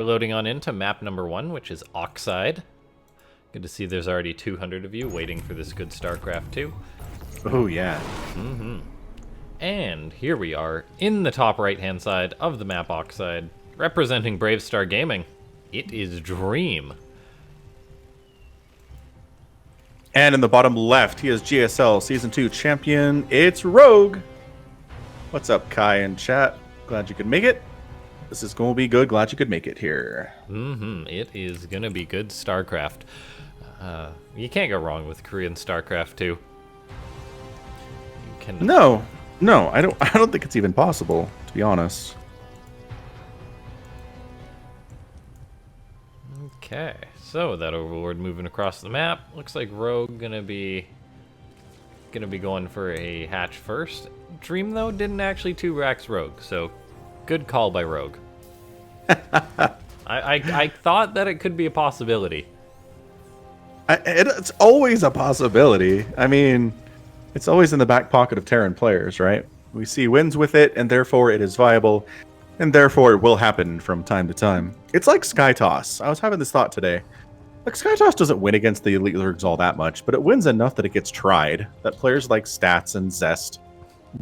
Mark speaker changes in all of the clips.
Speaker 1: We're loading on into map number 1, which is Oxide. Good to see there's already 200 of you waiting for this good Starcraft 2.
Speaker 2: Oh, yeah.
Speaker 1: And here we are in the top right-hand side of the map Oxide, representing Brave Star Gaming. It is Dream.
Speaker 2: And in the bottom left, he is GSL Season 2 champion. It's Rogue. What's up, Kai and chat? Glad you could make it. This is going to be good. Glad you could make it here.
Speaker 1: It is going to be good StarCraft. You can't go wrong with Korean StarCraft 2. You can...
Speaker 2: No, I don't think it's even possible, to be honest.
Speaker 1: Okay, so that Overlord moving across the map. Looks like Rogue gonna be going for a hatch first. Dream though didn't actually 2-racks Rogue, so good call by Rogue. I thought that it could be a possibility.
Speaker 2: It's always a possibility. I mean, it's always in the back pocket of Terran players, right? We see wins with it, and therefore it is viable, and therefore it will happen from time to time. It's like Sky Toss. I was having this thought today. Like, Sky Toss doesn't win against the Elite Lurgs all that much, but it wins enough that it gets tried, that players like Stats and Zest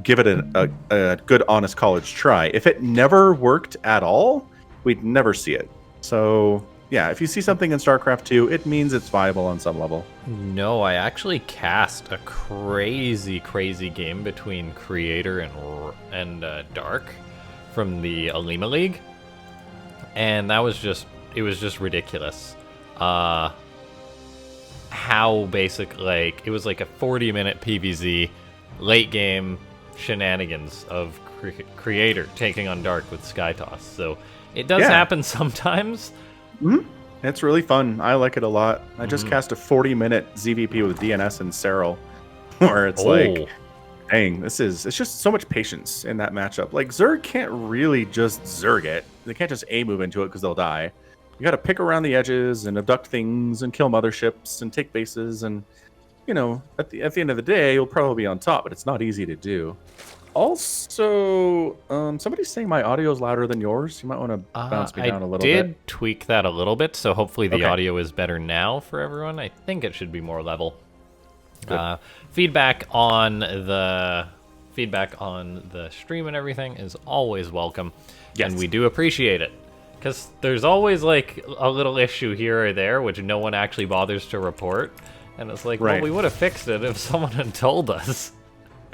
Speaker 2: give it a good, honest college try. If it never worked at all, we'd never see it. So, yeah, if you see something in StarCraft 2, it means it's viable on some level.
Speaker 1: No, I actually cast a crazy game between Creator and Dark from the Alima League, and that was just ridiculous. How basic, like, it was like a 40-minute PvZ late game shenanigans of Creator taking on Dark with Sky Toss. So it does happen sometimes.
Speaker 2: It's really fun. I like it a lot. I just cast a 40-minute ZVP with DNS and Serral, where it's like, dang, it's just so much patience in that matchup. Like, Zerg can't really just Zerg it. They can't just A-move into it because they'll die. You got to pick around the edges and abduct things and kill motherships and take bases, and you know, at the end of the day, you'll probably be on top, but it's not easy to do. Also, somebody's saying my audio is louder than yours. You might want to bounce me down a little bit.
Speaker 1: I did tweak that a little bit, so hopefully the audio is better now for everyone. I think it should be more level. Feedback on the stream and everything is always welcome, and we do appreciate it. Because there's always, like, a little issue here or there, which no one actually bothers to report. And it's like, well, we would have fixed it if someone had told us.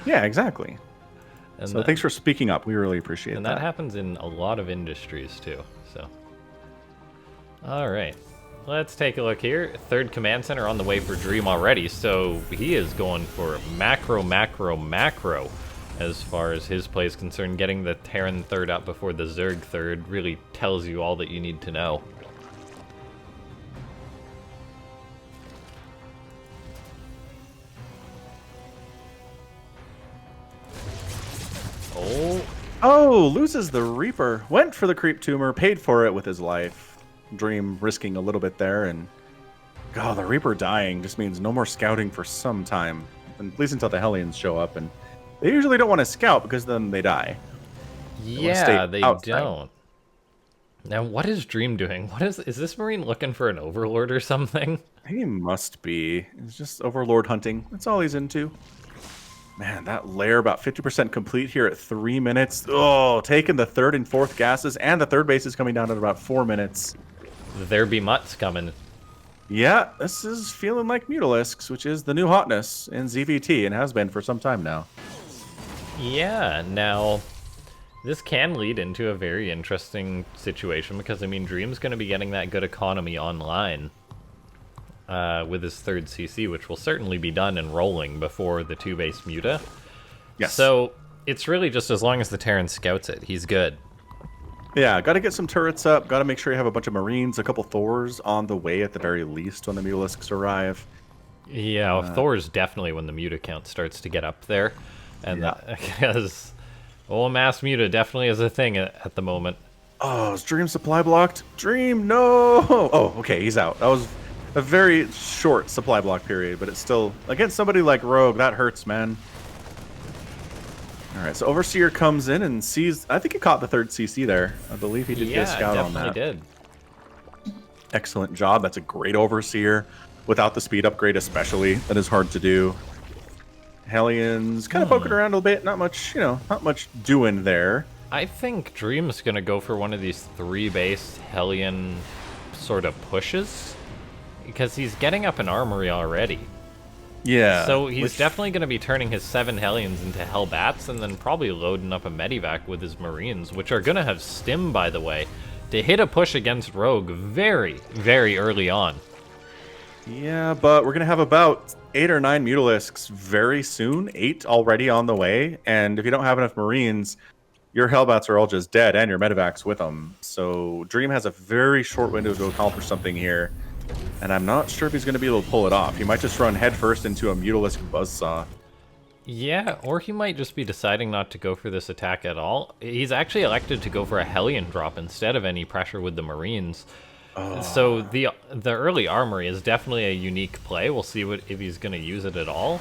Speaker 2: Yeah, exactly.
Speaker 1: And
Speaker 2: so thanks for speaking up. We really appreciate that.
Speaker 1: And that happens in a lot of industries, too. So, all right. Let's take a look here. Third command center on the way for Dream already. So he is going for macro as far as his play is concerned. Getting the Terran third up before the Zerg third really tells you all that you need to know.
Speaker 2: Oh, loses the Reaper. Went for the creep tumor, paid for it with his life. Dream risking a little bit there, and the Reaper dying just means no more scouting for some time, at least until the Hellions show up, and they usually don't want to scout because then they die.
Speaker 1: They don't. Now, what is Dream doing? Is this Marine looking for an Overlord or something?
Speaker 2: He must be. It's just Overlord hunting. That's all he's into. Man, that lair about 50% complete here at 3 minutes. Oh, taking the third and fourth gases, and the third base is coming down at about 4 minutes.
Speaker 1: There be mutts coming.
Speaker 2: Yeah, this is feeling like Mutalisks, which is the new hotness in ZVT and has been for some time now.
Speaker 1: Yeah, now this can lead into a very interesting situation because, I mean, Dream's going to be getting that good economy online with his third CC, which will certainly be done and rolling before the 2-base Muta.
Speaker 2: Yes.
Speaker 1: So it's really just as long as the Terran scouts it, he's good.
Speaker 2: Yeah, got to get some turrets up. Got to make sure you have a bunch of Marines, a couple Thors on the way at the very least when the Mutalisks arrive.
Speaker 1: Yeah, Thor's definitely when the Muta count starts to get up there. And because mass Muta definitely is a thing at the moment.
Speaker 2: Oh, is Dream supply blocked? Dream, no! Oh, okay, he's out. That was a very short supply block period, but it's still, against somebody like Rogue, that hurts, man. All right, so Overseer comes in and sees, I think he caught the third CC there. I believe he did get a scout on that.
Speaker 1: Yeah, definitely did.
Speaker 2: Excellent job. That's a great overseer. Without the speed upgrade especially, that is hard to do. Hellions kind of poking around a little bit. Not much, not much doing there.
Speaker 1: I think Dream's going to go for one of these 3-base Hellion sort of pushes, because he's getting up an armory already.
Speaker 2: Yeah.
Speaker 1: So he's definitely going to be turning his 7 Hellions into Hellbats, and then probably loading up a Medivac with his Marines, which are going to have Stim, by the way, to hit a push against Rogue very, very early on.
Speaker 2: Yeah, but we're going to have about 8 or 9 Mutalisks very soon. 8 already on the way. And if you don't have enough Marines, your Hellbats are all just dead, and your Medivacs with them. So Dream has a very short window to accomplish something here. And I'm not sure if he's going to be able to pull it off. He might just run headfirst into a Mutalisk Buzzsaw.
Speaker 1: Yeah, or he might just be deciding not to go for this attack at all. He's actually elected to go for a Hellion drop instead of any pressure with the Marines. Oh. So the early armory is definitely a unique play. We'll see if he's going to use it at all.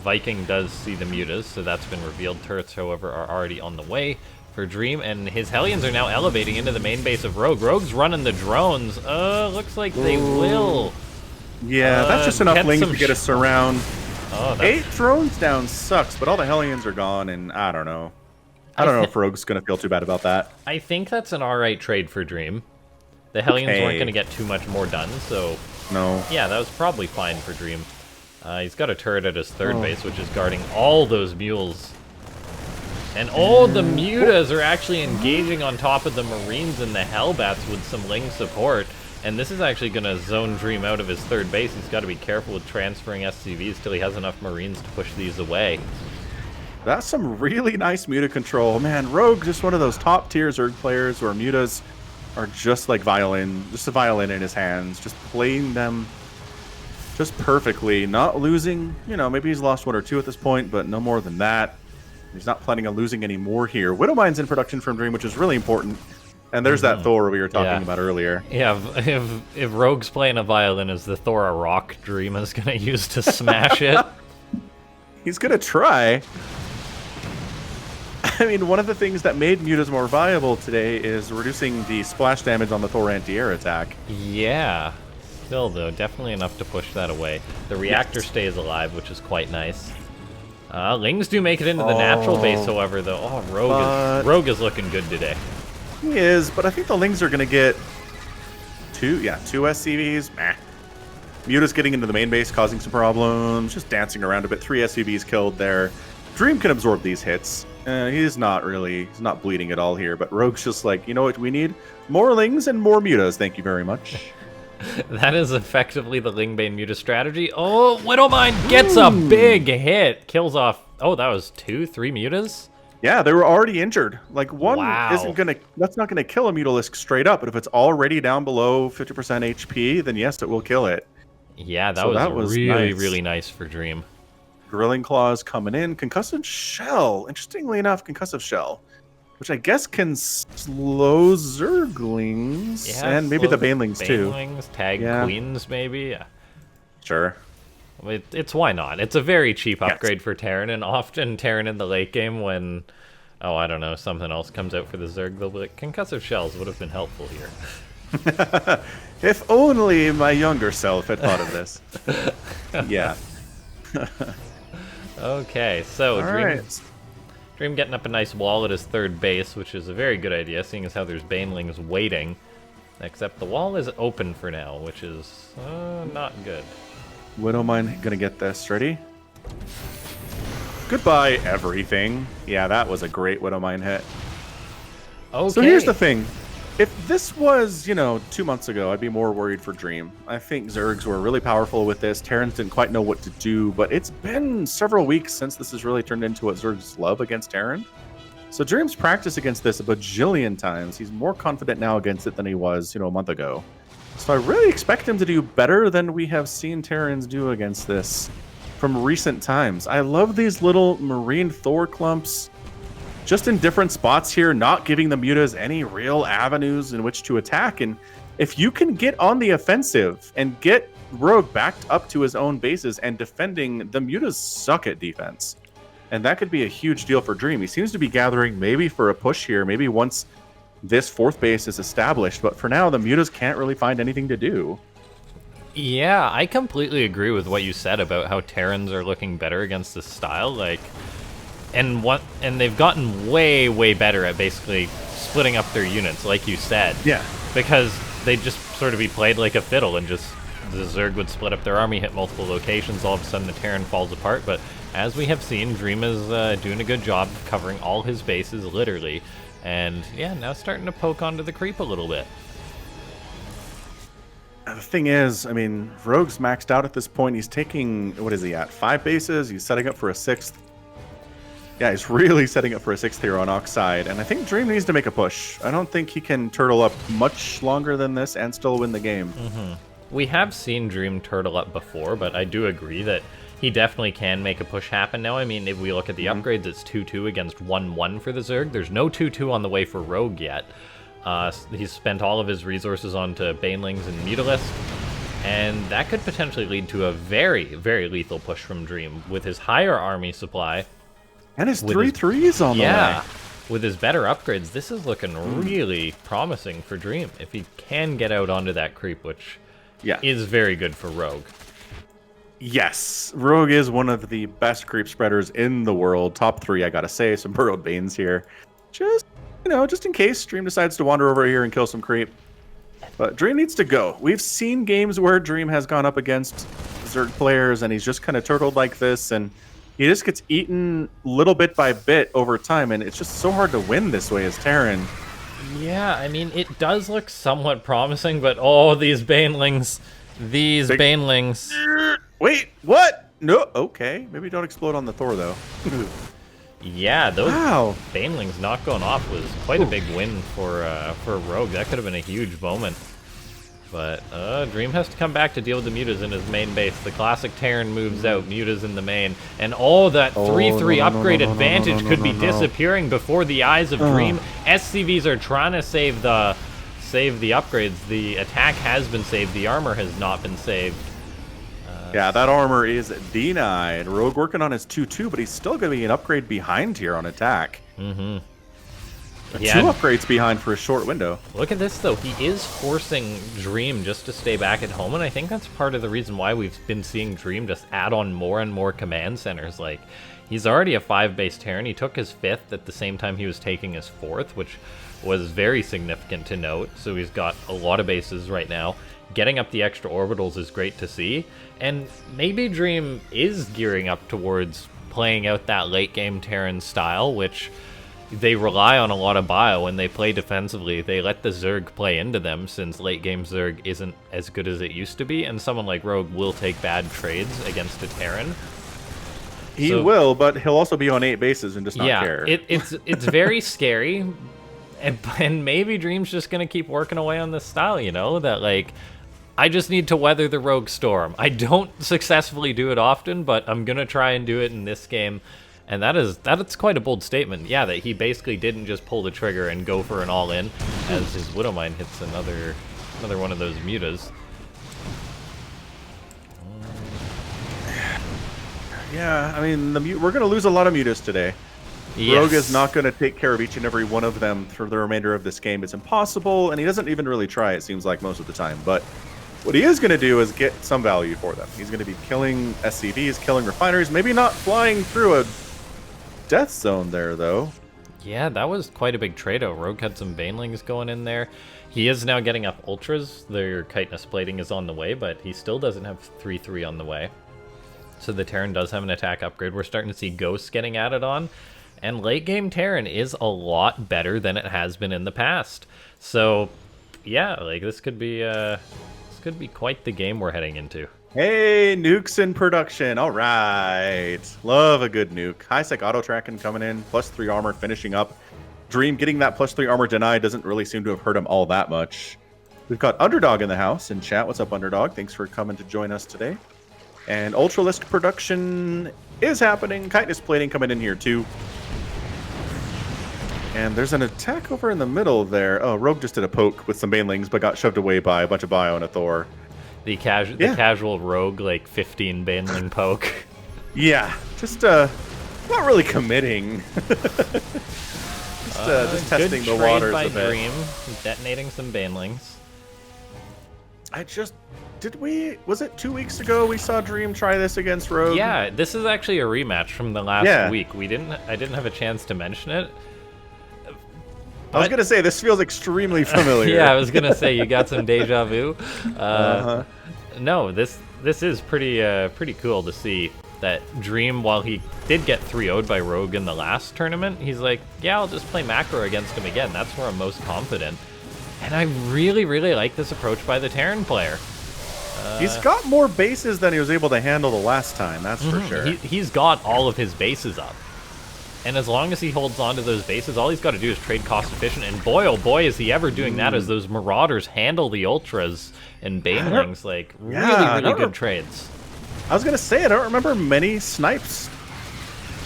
Speaker 1: Viking does see the mutas, so that's been revealed. Turrets, however, are already on the way for Dream, and his Hellions are now elevating into the main base of Rogue. Rogue's running the drones. Looks like they will.
Speaker 2: Yeah, that's just enough lings to get us around.
Speaker 1: Oh,
Speaker 2: 8 drones down sucks, but all the Hellions are gone, and I don't know. I don't know if Rogue's going to feel too bad about that.
Speaker 1: I think that's an alright trade for Dream. The Hellions weren't going to get too much more done, so...
Speaker 2: No.
Speaker 1: Yeah, that was probably fine for Dream. He's got a turret at his 3rd base, which is guarding all those mules. And the mutas are actually engaging on top of the Marines and the Hellbats with some Ling support. And this is actually going to zone Dream out of his 3rd base. He's got to be careful with transferring SCVs till he has enough Marines to push these away.
Speaker 2: That's some really nice muta control. Man, Rogue, just one of those top-tier Zerg players where mutas are just like violin, just a violin in his hands, just playing them just perfectly, not losing. Maybe he's lost 1 or 2 at this point, but no more than that. He's not planning on losing any more here. Widowmine's in production from Dream, which is really important. And there's that Thor we were talking about earlier.
Speaker 1: Yeah, if Rogue's playing a violin, is the Thor a rock Dream is going to use to smash it?
Speaker 2: He's going to try. I mean, one of the things that made mutas more viable today is reducing the splash damage on the Thor anti-air attack.
Speaker 1: Yeah. Still, though, definitely enough to push that away. The reactor stays alive, which is quite nice. Lings do make it into the natural base, however, though. Oh, Rogue is looking good today.
Speaker 2: He is, but I think the Lings are going to get 2 SCVs. Meh. Muta's getting into the main base, causing some problems, just dancing around a bit. 3 SCVs killed there. Dream can absorb these hits. He's not bleeding at all here, but Rogue's just like, you know what we need? More Lings and more mutas, thank you very much.
Speaker 1: That is effectively the Lingbane muta strategy. Oh, Widowmine gets a big hit. Kills off, that was 2, 3 mutas?
Speaker 2: Yeah, they were already injured. Like, one
Speaker 1: Wow.
Speaker 2: that's not gonna kill a Mutalisk straight up, but if it's already down below 50% HP, then yes, it will kill it.
Speaker 1: Yeah, that was really, really nice for Dream.
Speaker 2: Grilling Claws coming in. Concussive Shell. Interestingly enough, Concussive Shell, which I guess can slow Zerglings and maybe the Banelings too.
Speaker 1: Banelings, tag Queens maybe. Yeah.
Speaker 2: Sure.
Speaker 1: It's why not? It's a very cheap upgrade for Terran, and often Terran in the late game when, I don't know, something else comes out for the Zerg, they'll be like, Concussive Shells would have been helpful here.
Speaker 2: If only my younger self had thought of this. Yeah.
Speaker 1: Okay, so Dream getting up a nice wall at his 3rd base, which is a very good idea, seeing as how there's Banelings waiting. Except the wall is open for now, which is not good.
Speaker 2: Widowmine gonna get this. Ready? Goodbye, everything. Yeah, that was a great Widowmine hit.
Speaker 1: Okay.
Speaker 2: So here's the thing. If this was, 2 months ago, I'd be more worried for Dream. I think Zergs were really powerful with this. Terrans didn't quite know what to do, but it's been several weeks since this has really turned into what Zergs love against Terran. So Dream's practiced against this a bajillion times. He's more confident now against it than he was, a month ago. So I really expect him to do better than we have seen Terrans do against this from recent times. I love these little Marine Thor clumps just in different spots here, not giving the mutas any real avenues in which to attack. And if you can get on the offensive and get Rogue backed up to his own bases and defending, the mutas suck at defense. And that could be a huge deal for Dream. He seems to be gathering maybe for a push here, maybe once this fourth base is established, but for now, the mutas can't really find anything to do.
Speaker 1: Yeah, I completely agree with what you said about how Terrans are looking better against this style. Like, and they've gotten way better at basically splitting up their units, like you said.
Speaker 2: Yeah.
Speaker 1: Because they'd just sort of be played like a fiddle, and just the Zerg would split up their army, hit multiple locations, all of a sudden the Terran falls apart. But as we have seen, Dream is doing a good job of covering all his bases, literally. And yeah, now starting to poke onto the creep a little bit.
Speaker 2: The thing is, I mean, Rogue's maxed out at this point. He's taking, what is he at? 5 bases. He's setting up for a 6th. Yeah, he's really setting up for a 6th here on Oxide. And I think Dream needs to make a push. I don't think he can turtle up much longer than this and still win the game.
Speaker 1: We have seen Dream turtle up before, but I do agree that he definitely can make a push happen now. I mean, if we look at the upgrades, it's 2-2 against 1-1 for the Zerg. There's no 2-2 on the way for Rogue yet. He's spent all of his resources onto Banelings and Mutalisk, and that could potentially lead to a very lethal push from Dream with his higher army supply.
Speaker 2: And his 3/3s on the way.
Speaker 1: Yeah, with his better upgrades, this is looking really promising for Dream. If he can get out onto that creep, which is very good for Rogue.
Speaker 2: Yes, Rogue is one of the best creep spreaders in the world. Top 3, I gotta say. Some Burrowed Banes here. Just in case Dream decides to wander over here and kill some creep. But Dream needs to go. We've seen games where Dream has gone up against Zerg players, and he's just kind of turtled like this, and he just gets eaten little bit by bit over time, and it's just so hard to win this way as Terran.
Speaker 1: Yeah, I mean, it does look somewhat promising, but these Banelings. These Banelings.
Speaker 2: Wait, what? No, okay. Maybe don't explode on the Thor, though.
Speaker 1: Yeah, those Banelings not going off was quite a big win for Rogue. That could have been a huge moment. But Dream has to come back to deal with the mutas in his main base. The classic Terran moves out, mutas in the main, and that 3/3 upgrade advantage could be disappearing before the eyes of Dream. SCVs are trying to save the upgrades. The attack has been saved. The armor has not been saved.
Speaker 2: Yeah, that armor is denied. Rogue working on his 2/2, but he's still going to be an upgrade behind here on attack.
Speaker 1: Mm-hmm.
Speaker 2: 2 upgrades behind for a short window.
Speaker 1: Look at this, though. He is forcing Dream just to stay back at home, and I think that's part of the reason why we've been seeing Dream just add on more and more command centers. Like, he's already a 5-base Terran. He took his 5th at the same time he was taking his 4th, which was very significant to note. So he's got a lot of bases right now. Getting up the extra orbitals is great to see, and maybe Dream is gearing up towards playing out that late-game Terran style, which they rely on a lot of bio when they play defensively. They let the Zerg play into them, since late-game Zerg isn't as good as it used to be, and someone like Rogue will take bad trades against a Terran.
Speaker 2: He will, but he'll also be on 8 bases and just not care.
Speaker 1: It's very scary, and maybe Dream's just going to keep working away on this style, that, like, I just need to weather the Rogue storm. I don't successfully do it often, but I'm going to try and do it in this game. And that's quite a bold statement. Yeah, that he basically didn't just pull the trigger and go for an all-in, as his Widowmine hits another one of those mutas.
Speaker 2: Yeah, I mean, we're going to lose a lot of mutas today. Yes. Rogue is not going to take care of each and every one of them for the remainder of this game. It's impossible, and he doesn't even really try, it seems like, most of the time. But what he is going to do is get some value for them. He's going to be killing SCVs, killing refineries, maybe not flying through a death zone there, though.
Speaker 1: Yeah, that was quite a big trade-out. Rogue had some Banelings going in there. He is now getting up Ultras. Their chitinous plating is on the way, but he still doesn't have 3/3 on the way. So the Terran does have an attack upgrade. We're starting to see Ghosts getting added on. And late-game Terran is a lot better than it has been in the past. So, yeah, like, this could be quite the game we're heading into.
Speaker 2: Hey, nukes in production. All right. Love a good nuke. High-sec auto-tracking coming in. +3 armor finishing up. Dream getting that +3 armor denied doesn't really seem to have hurt him all that much. We've got Underdog in the house in chat. What's up, Underdog? Thanks for coming to join us today. And Ultralisk production is happening. Chitinous plating coming in here, too. And there's an attack over in the middle there. Oh, Rogue just did a poke with some Banelings, but got shoved away by a bunch of bio and a Thor.
Speaker 1: The casual Rogue, like, 15 Baneling poke.
Speaker 2: Yeah, just not really committing. just testing
Speaker 1: good
Speaker 2: the
Speaker 1: trade
Speaker 2: waters
Speaker 1: by
Speaker 2: a bit.
Speaker 1: Dream, detonating some banelings.
Speaker 2: Was it 2 weeks ago we saw Dream try this against Rogue?
Speaker 1: Yeah, this is actually a rematch from the last week. I didn't have a chance to mention it.
Speaker 2: I was gonna say this feels extremely familiar.
Speaker 1: Yeah, I was gonna say you got some deja vu. No, this is pretty cool to see that Dream, while he did get 3-0'd by Rogue in the last tournament, he's like, yeah, I'll just play macro against him again. That's where I'm most confident. And I really, really like this approach by the Terran player.
Speaker 2: He's got more bases than he was able to handle the last time, that's for sure.
Speaker 1: He's got all of his bases up. And as long as he holds on to those bases, all he's got to do is trade cost efficient. And boy, oh boy, is he ever doing that as those Marauders handle the Ultras and Banelings. Like, really good trades.
Speaker 2: I was going to say, I don't remember many snipes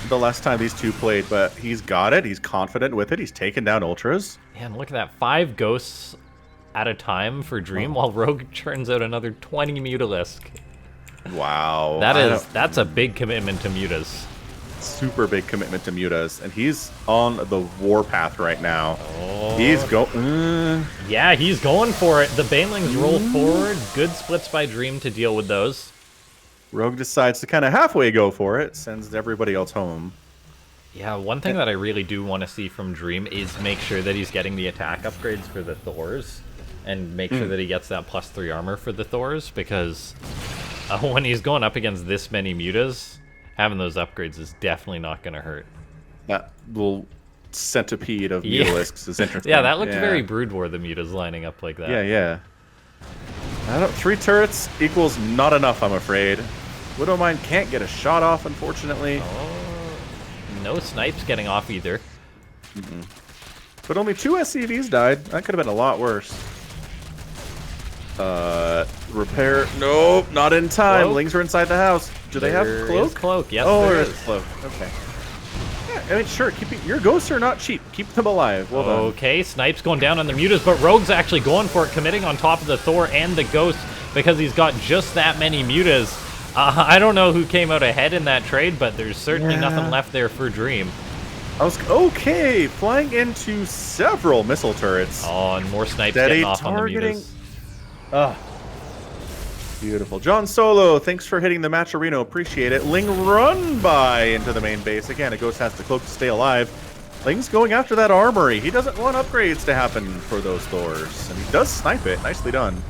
Speaker 2: the last time these two played, but he's got it. He's confident with it. He's taken down Ultras.
Speaker 1: Man, look at that. 5 ghosts at a time for Dream, while Rogue churns out another 20 Mutalisk.
Speaker 2: Wow.
Speaker 1: That's a big commitment to Mutas.
Speaker 2: Super big commitment to Mutas, and he's on the warpath right now.
Speaker 1: Oh.
Speaker 2: He's going.
Speaker 1: Yeah, he's going for it. The Banelings roll forward. Good splits by Dream to deal with those.
Speaker 2: Rogue decides to kind of halfway go for it, sends everybody else home.
Speaker 1: Yeah, one thing that I really do want to see from Dream is make sure that he's getting the attack upgrades for the Thors, and make sure that he gets that +3 armor for the Thors, because when he's going up against this many Mutas, having those upgrades is definitely not going to hurt.
Speaker 2: That little centipede of Mutalisks is interesting.
Speaker 1: Yeah, that looked very Brood War, the Mutas lining up like that.
Speaker 2: Yeah. 3 turrets equals not enough, I'm afraid. Widowmine can't get a shot off, unfortunately.
Speaker 1: Oh, no snipes getting off either.
Speaker 2: But only 2 SCVs died. That could have been a lot worse. Repair. Nope, not in time.
Speaker 1: Cloak?
Speaker 2: Lings are inside the house. Do they have cloak?
Speaker 1: Cloak, yes,
Speaker 2: there is cloak. Okay. Yeah, I mean, sure. Your ghosts are not cheap. Keep them alive. Well done.
Speaker 1: Okay, Snipes going down on the Mutas, but Rogue's actually going for it, committing on top of the Thor and the Ghost because he's got just that many Mutas. I don't know who came out ahead in that trade, but there's certainly nothing left there for Dream.
Speaker 2: Flying into several missile turrets.
Speaker 1: Oh, and more Snipes getting off on the Mutas.
Speaker 2: Beautiful. John Solo, thanks for hitting the Matcherino. Appreciate it. Ling run by into the main base. Again, a ghost has to cloak to stay alive. Ling's going after that armory. He doesn't want upgrades to happen for those Thors. And he does snipe it. Nicely done.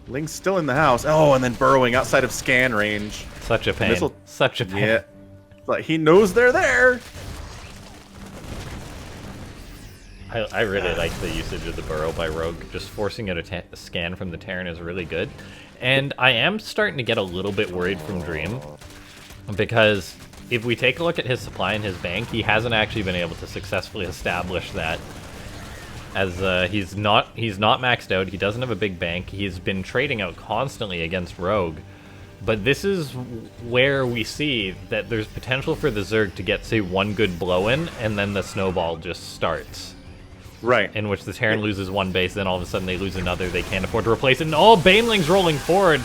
Speaker 2: Ling's still in the house. Oh, and then burrowing outside of scan range.
Speaker 1: Such a pain. Such a pain.
Speaker 2: Yeah. But he knows they're there.
Speaker 1: I really like the usage of the burrow by Rogue. Just forcing out a scan from the Terran is really good. And I am starting to get a little bit worried from Dream, because if we take a look at his supply and his bank, he hasn't actually been able to successfully establish that. As he's not maxed out, he doesn't have a big bank, he's been trading out constantly against Rogue. But this is where we see that there's potential for the Zerg to get, say, one good blow-in, and then the snowball just starts.
Speaker 2: Right.
Speaker 1: In which the Terran loses one base, then all of a sudden they lose another, they can't afford to replace it, and all Banelings rolling forward.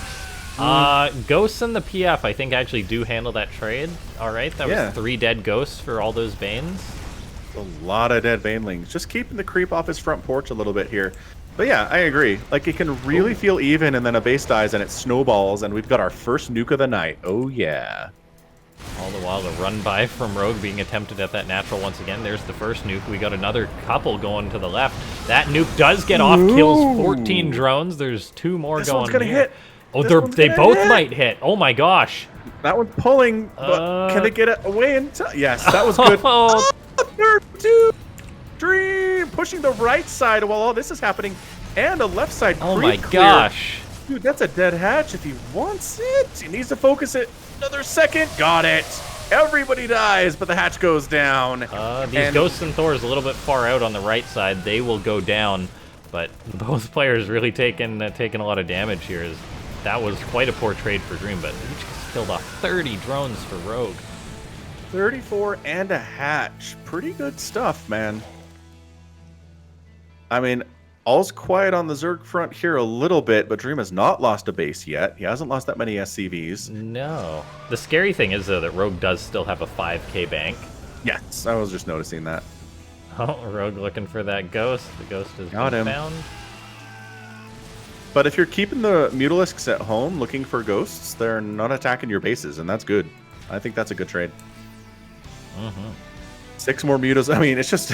Speaker 1: Ghosts and the PF, I think, actually do handle that trade. Alright, that was 3 dead Ghosts for all those Banes.
Speaker 2: A lot of dead Banelings. Just keeping the creep off his front porch a little bit here. But yeah, I agree. Like, it can really feel even, and then a base dies, and it snowballs, and we've got our first nuke of the night. Oh, yeah.
Speaker 1: All the while, the run by from Rogue being attempted at that natural once again. There's the first nuke. We got another couple going to the left. That nuke does get off, kills 14 drones. There's 2 more
Speaker 2: this
Speaker 1: going
Speaker 2: one's gonna
Speaker 1: here.
Speaker 2: hit.
Speaker 1: Oh, they both might hit. Oh my gosh.
Speaker 2: That one's pulling, but can they get it away in time? Yes, that was good. Third, 2, Dream pushing the right side while all this is happening, and a left side.
Speaker 1: Oh my gosh.
Speaker 2: Dude, that's a dead hatch if he wants it. He needs to focus it. Another second. Got it. Everybody dies, but the hatch goes down.
Speaker 1: These Ghosts and Thors a little bit far out on the right side. They will go down, but both players really taking a lot of damage here. That was quite a poor trade for Dream, but he just killed off 30 drones for Rogue.
Speaker 2: 34 and a hatch. Pretty good stuff, man. I mean, all's quiet on the Zerg front here a little bit, but Dream has not lost a base yet. He hasn't lost that many SCVs.
Speaker 1: No. The scary thing is, though, that Rogue does still have a 5k bank.
Speaker 2: Yes, I was just noticing that.
Speaker 1: Oh, Rogue looking for that ghost. The ghost has
Speaker 2: Got
Speaker 1: been
Speaker 2: him.
Speaker 1: found.
Speaker 2: But if you're keeping the Mutalisks at home looking for ghosts, they're not attacking your bases, and that's good. I think that's a good trade. 6 more mutas. I mean, it's just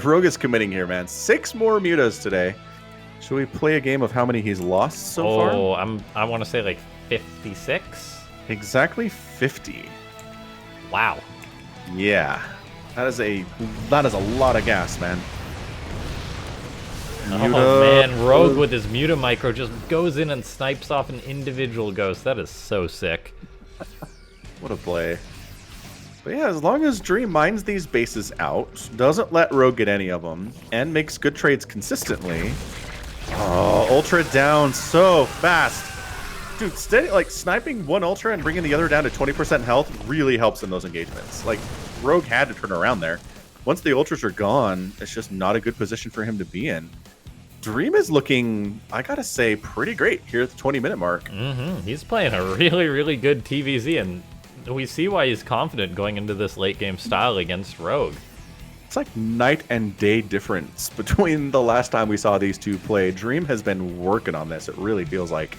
Speaker 2: Rogue is committing here, man. 6 more mutas today. Should we play a game of how many he's lost so far?
Speaker 1: Oh, I want to say like 56.
Speaker 2: Exactly 50.
Speaker 1: Wow.
Speaker 2: Yeah, that is a lot of gas, man.
Speaker 1: Oh man, Rogue with his Muta Micro just goes in and snipes off an individual ghost. That is so sick.
Speaker 2: What a play. But yeah, as long as Dream mines these bases out, doesn't let Rogue get any of them, and makes good trades consistently. Oh, Ultra down so fast. Dude, steady, like, sniping one Ultra and bringing the other down to 20% health really helps in those engagements. Like, Rogue had to turn around there. Once the Ultras are gone, it's just not a good position for him to be in. Dream is looking, I gotta say, pretty great here at the 20-minute mark.
Speaker 1: He's playing a really, really good TvZ, and we see why he's confident going into this late game style against Rogue.
Speaker 2: It's like night and day difference between the last time we saw these two play. Dream has been working on this, it really feels like.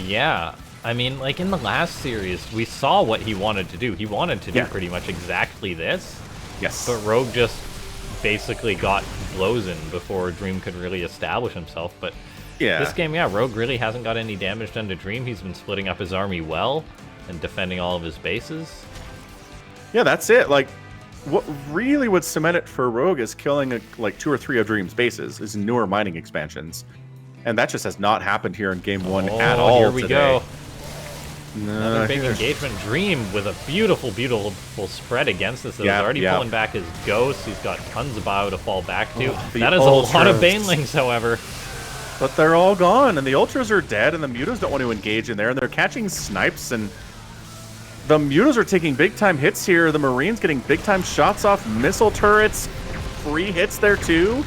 Speaker 1: Yeah. I mean, like in the last series, we saw what he wanted to do. He wanted to do pretty much exactly this.
Speaker 2: Yes.
Speaker 1: But Rogue just basically got blows in before Dream could really establish himself. But this game, Rogue really hasn't got any damage done to Dream. He's been splitting up his army well and defending all of his bases.
Speaker 2: Yeah, that's it. Like, what really would cement it for Rogue is killing like 2 or 3 of Dream's bases, is newer mining expansions. And that just has not happened here in game 1 at all.
Speaker 1: Here we
Speaker 2: today.
Speaker 1: go. Another big engagement. Dream with a beautiful, beautiful spread against this. He's already pulling back his ghosts. He's got tons of bio to fall back to. That is a lot of Banelings, however.
Speaker 2: But they're all gone, and the Ultras are dead, and the Mutas don't want to engage in there, and they're catching snipes, and the Mutas are taking big-time hits here. The Marines getting big-time shots off missile turrets. Free hits there, too.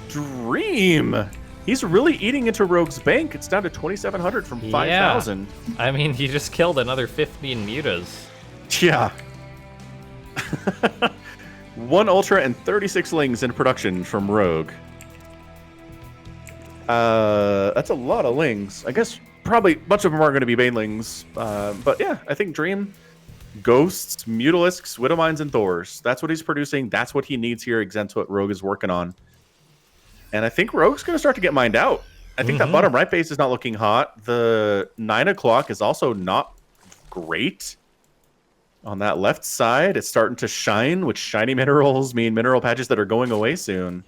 Speaker 2: Dream! He's really eating into Rogue's bank. It's down to 2,700 from 5,000.
Speaker 1: I mean, he just killed another 15 mutas.
Speaker 2: Yeah. 1 Ultra and 36 Lings in production from Rogue. That's a lot of Lings. I guess probably a bunch of them are going to be Banelings. But yeah, I think Dream, Ghosts, Mutalisks, Widowmines, and Thors. That's what he's producing. That's what he needs here. That's what Rogue is working on. And I think Rogue's going to start to get mined out. I think that bottom right base is not looking hot. The 9 o'clock is also not great. On that left side, it's starting to shine, which shiny minerals mean mineral patches that are going away soon.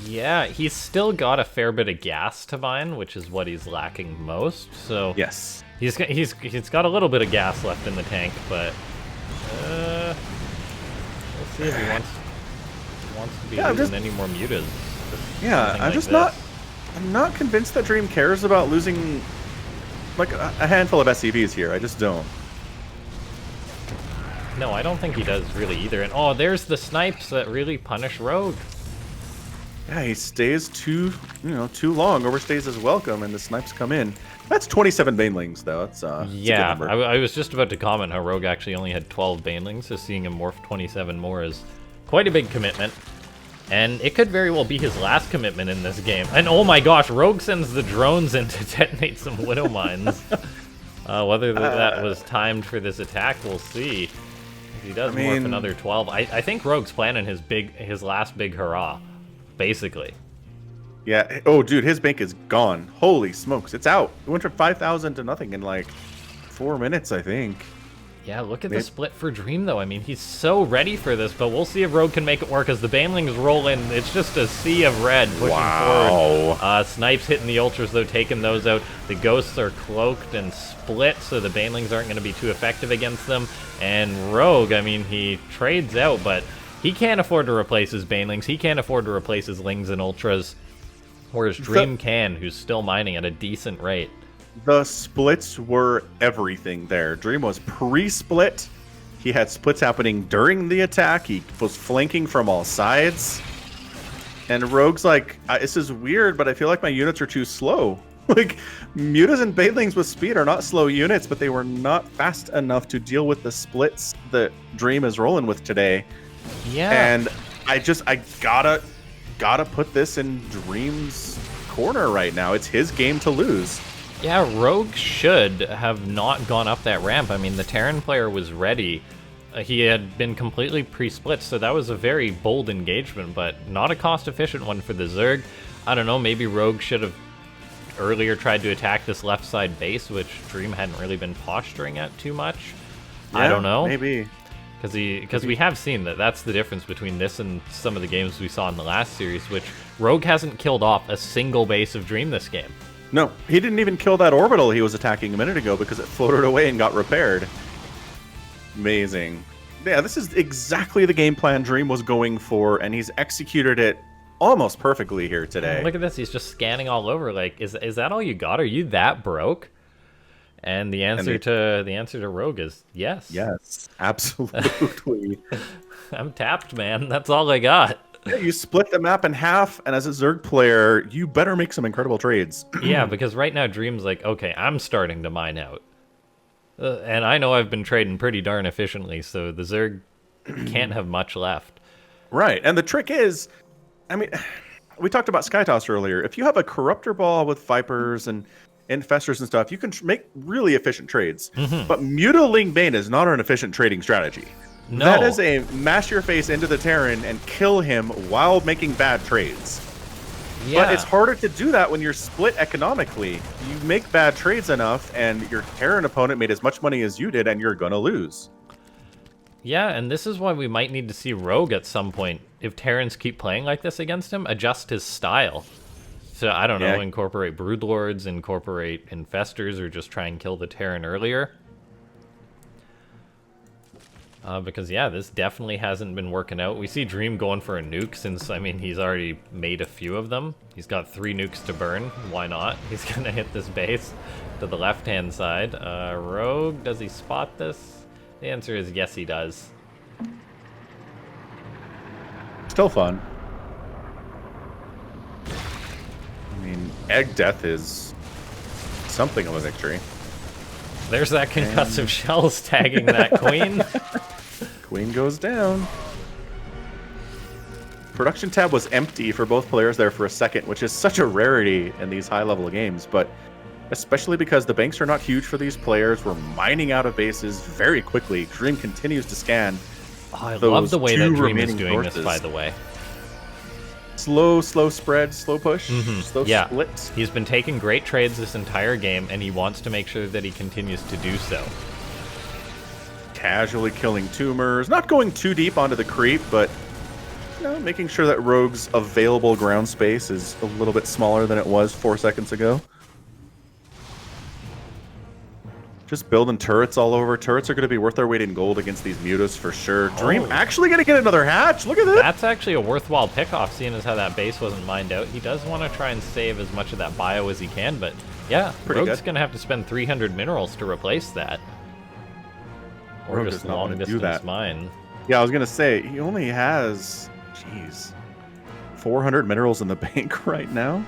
Speaker 1: Yeah, he's still got a fair bit of gas to mine, which is what he's lacking most. So
Speaker 2: yes,
Speaker 1: he's got a little bit of gas left in the tank, but we'll see if he wants to be losing any more mutas.
Speaker 2: Yeah, I'm not convinced that Dream cares about losing like a handful of SCVs here. I just don't.
Speaker 1: No, I don't think he does really either. And oh, there's the snipes that really punish Rogue.
Speaker 2: Yeah, he stays too long, overstays his welcome, and the snipes come in. That's 27 Banelings, though. That's
Speaker 1: yeah, I was just about to comment how Rogue actually only had 12 Banelings, so seeing him morph 27 more is quite a big commitment. And it could very well be his last commitment in this game. And oh my gosh, Rogue sends the drones in to detonate some Widow Mines. Whether that was timed for this attack, we'll see. If he does morph another 12, I think Rogue's planning his last big hurrah, basically.
Speaker 2: Yeah. Oh, dude, his bank is gone. Holy smokes, it's out. It went from 5,000 to nothing in like 4 minutes, I think.
Speaker 1: Yeah, look at the split for Dream, though. I mean, he's so ready for this, but we'll see if Rogue can make it work as the Banelings roll in. It's just a sea of red pushing forward. Snipes hitting the Ultras, though, taking those out. The Ghosts are cloaked and split, so the Banelings aren't going to be too effective against them. And Rogue, I mean, he trades out, but he can't afford to replace his Banelings. He can't afford to replace his Lings and Ultras, whereas Dream can, who's still mining at a decent rate.
Speaker 2: The splits were everything there. Dream was pre-split. He had splits happening during the attack. He was flanking from all sides. And Rogue's like, this is weird, but I feel like my units are too slow. Like, Mutas and Banelings with speed are not slow units, but they were not fast enough to deal with the splits that Dream is rolling with today.
Speaker 1: Yeah.
Speaker 2: And I gotta put this in Dream's corner right now. It's his game to lose.
Speaker 1: Yeah, Rogue should have not gone up that ramp. I mean, the Terran player was ready. He had been completely pre-split, so that was a very bold engagement, but not a cost-efficient one for the Zerg. I don't know, maybe Rogue should have earlier tried to attack this left side base, which Dream hadn't really been posturing at too much.
Speaker 2: Yeah,
Speaker 1: I don't know.
Speaker 2: Maybe.
Speaker 1: Because we have seen that that's the difference between this and some of the games we saw in the last series, which Rogue hasn't killed off a single base of Dream this game.
Speaker 2: No, he didn't even kill that orbital he was attacking a minute ago because it floated away and got repaired. Amazing. Yeah, this is exactly the game plan Dream was going for, and he's executed it almost perfectly here today.
Speaker 1: Look at this, he's just scanning all over. Like, is that all you got? Are you that broke? And the answer to Rogue is yes.
Speaker 2: Yes, absolutely.
Speaker 1: I'm tapped, man. That's all I got.
Speaker 2: Yeah, you split the map in half, and as a Zerg player, you better make some incredible trades.
Speaker 1: Yeah, because right now Dream's like, okay, I'm starting to mine out. And I know I've been trading pretty darn efficiently, so the Zerg can't have much left.
Speaker 2: Right, and the trick is, I mean, we talked about Skytoss earlier. If you have a Corruptor Ball with Vipers and Infestors and stuff, you can make really efficient trades. But Mutiling Bane is not an efficient trading strategy.
Speaker 1: No.
Speaker 2: That is a mash your face into the Terran and kill him while making bad trades.
Speaker 1: Yeah.
Speaker 2: But it's harder to do that when you're split economically. You make bad trades enough, and your Terran opponent made as much money as you did, and you're going to lose.
Speaker 1: Yeah, and this is why we might need to see Rogue at some point. If Terrans keep playing like this against him, adjust his style. So, I don't know, incorporate Broodlords, incorporate Infestors, or just try and kill the Terran earlier. Because, yeah, this definitely hasn't been working out. We see Dream going for a nuke since, I mean, he's already made a few of them. He's got 3 nukes to burn. Why not? He's going to hit this base to the left-hand side. Rogue, does he spot this? The answer is yes, he does.
Speaker 2: Still fun. I mean, Egg Death is something of a victory.
Speaker 1: There's that concussive shells tagging that queen.
Speaker 2: Queen goes down. Production tab was empty for both players there for a second, which is such a rarity in these high-level games, but especially because the banks are not huge for these players. We're mining out of bases very quickly. Dream continues to scan.
Speaker 1: Oh, I love the way that Dream is doing this, by the way.
Speaker 2: Slow spread, slow push, slow split.
Speaker 1: He's been taking great trades this entire game, and he wants to make sure that he continues to do so.
Speaker 2: Casually killing tumors, not going too deep onto the creep, but you know, making sure that Rogue's available ground space is a little bit smaller than it was 4 seconds ago. Just building turrets all over. Turrets are going to be worth their weight in gold against these mutas for sure. Dream actually going to get another hatch. Look at this.
Speaker 1: That's actually a worthwhile pickoff, seeing as how that base wasn't mined out. He does want to try and save as much of that bio as he can, but yeah, Rogue's going to have to spend 300 minerals to replace that. Or
Speaker 2: Rogue
Speaker 1: just long distance mine.
Speaker 2: Yeah, I was going to say, he only has, jeez, 400 minerals in the bank right now.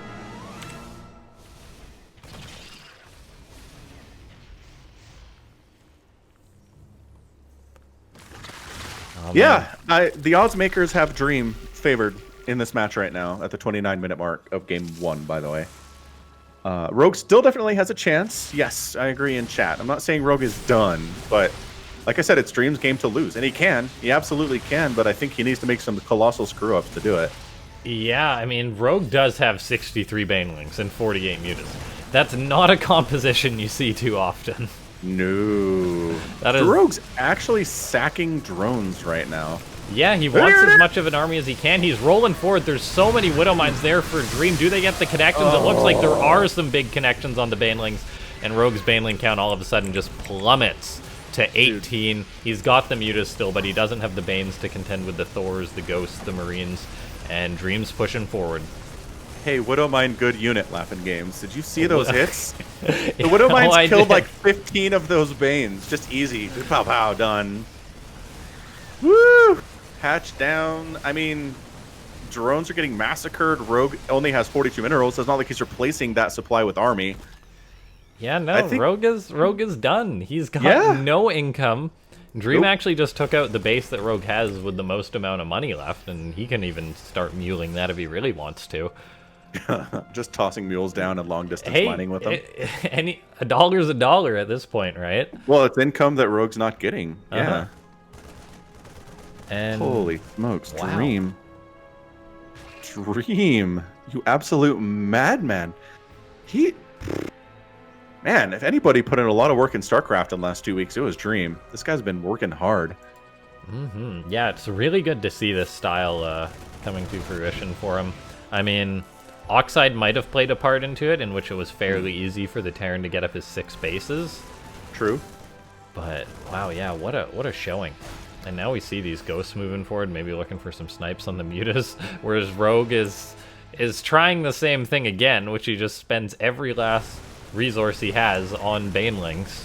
Speaker 1: Oh,
Speaker 2: yeah, the odds makers have Dream favored in this match right now at the 29-minute mark of game 1, by the way. Rogue still definitely has a chance. Yes, I agree in chat. I'm not saying Rogue is done, but like I said, it's Dream's game to lose. And he can. He absolutely can, but I think he needs to make some colossal screw-ups to do it.
Speaker 1: Yeah, I mean, Rogue does have 63 Banelings and 48 mutas. That's not a composition you see too often.
Speaker 2: No. Rogue's actually sacking drones right now.
Speaker 1: Yeah, he wants as much of an army as he can. He's rolling forward. There's so many Widow Mines there for Dream. Do they get the connections? It looks like there are some big connections on the Banelings, and Rogue's Baneling count all of a sudden just plummets to 18. Dude. He's got the mutas still, but he doesn't have the Banes to contend with the Thors, the Ghosts, the Marines, and Dream's pushing forward.
Speaker 2: Hey, Widow Mine, good unit, LaughNgamez. Did you see those hits? The Widow Mines killed like 15 of those Banes. Just easy. Pow, pow, done. Woo! Hatch down. I mean, drones are getting massacred. Rogue only has 42 minerals. So it's not like he's replacing that supply with army.
Speaker 1: Yeah, no, Rogue is done. He's got no income. Dream
Speaker 2: Nope.
Speaker 1: actually just took out the base that Rogue has with the most amount of money left, and he can even start muling that if he really wants to.
Speaker 2: Just tossing mules down and long distance
Speaker 1: Hey,
Speaker 2: mining with them.
Speaker 1: a dollar's a dollar at this point, right?
Speaker 2: Well, it's income that Rogue's not getting.
Speaker 1: Uh-huh.
Speaker 2: Yeah.
Speaker 1: And
Speaker 2: Holy smokes,
Speaker 1: wow.
Speaker 2: Dream. Dream. You absolute madman. Man, if anybody put in a lot of work in Starcraft in the last 2 weeks, it was Dream. This guy's been working hard.
Speaker 1: Yeah, it's really good to see this style coming to fruition for him. I mean, Oxide might have played a part into it, in which it was fairly easy for the Terran to get up his 6 bases.
Speaker 2: True.
Speaker 1: But wow, yeah, what a showing. And now we see these ghosts moving forward, maybe looking for some snipes on the mutas, whereas Rogue is trying the same thing again, which he just spends every last resource he has on Banelings.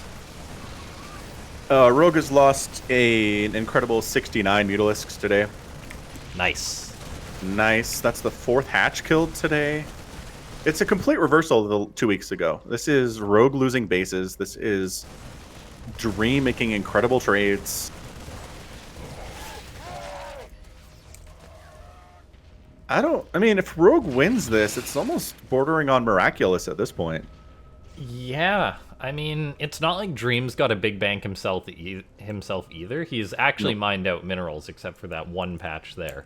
Speaker 2: Rogue has lost an incredible 69 Mutalisks today.
Speaker 1: Nice.
Speaker 2: Nice. That's the 4th hatch killed today. It's a complete reversal of 2 weeks ago. This is Rogue losing bases. This is Dream making incredible trades. I mean, if Rogue wins this, it's almost bordering on miraculous at this point.
Speaker 1: Yeah, I mean, it's not like Dream's got a big bank himself either. He's actually mined out minerals except for that one patch there.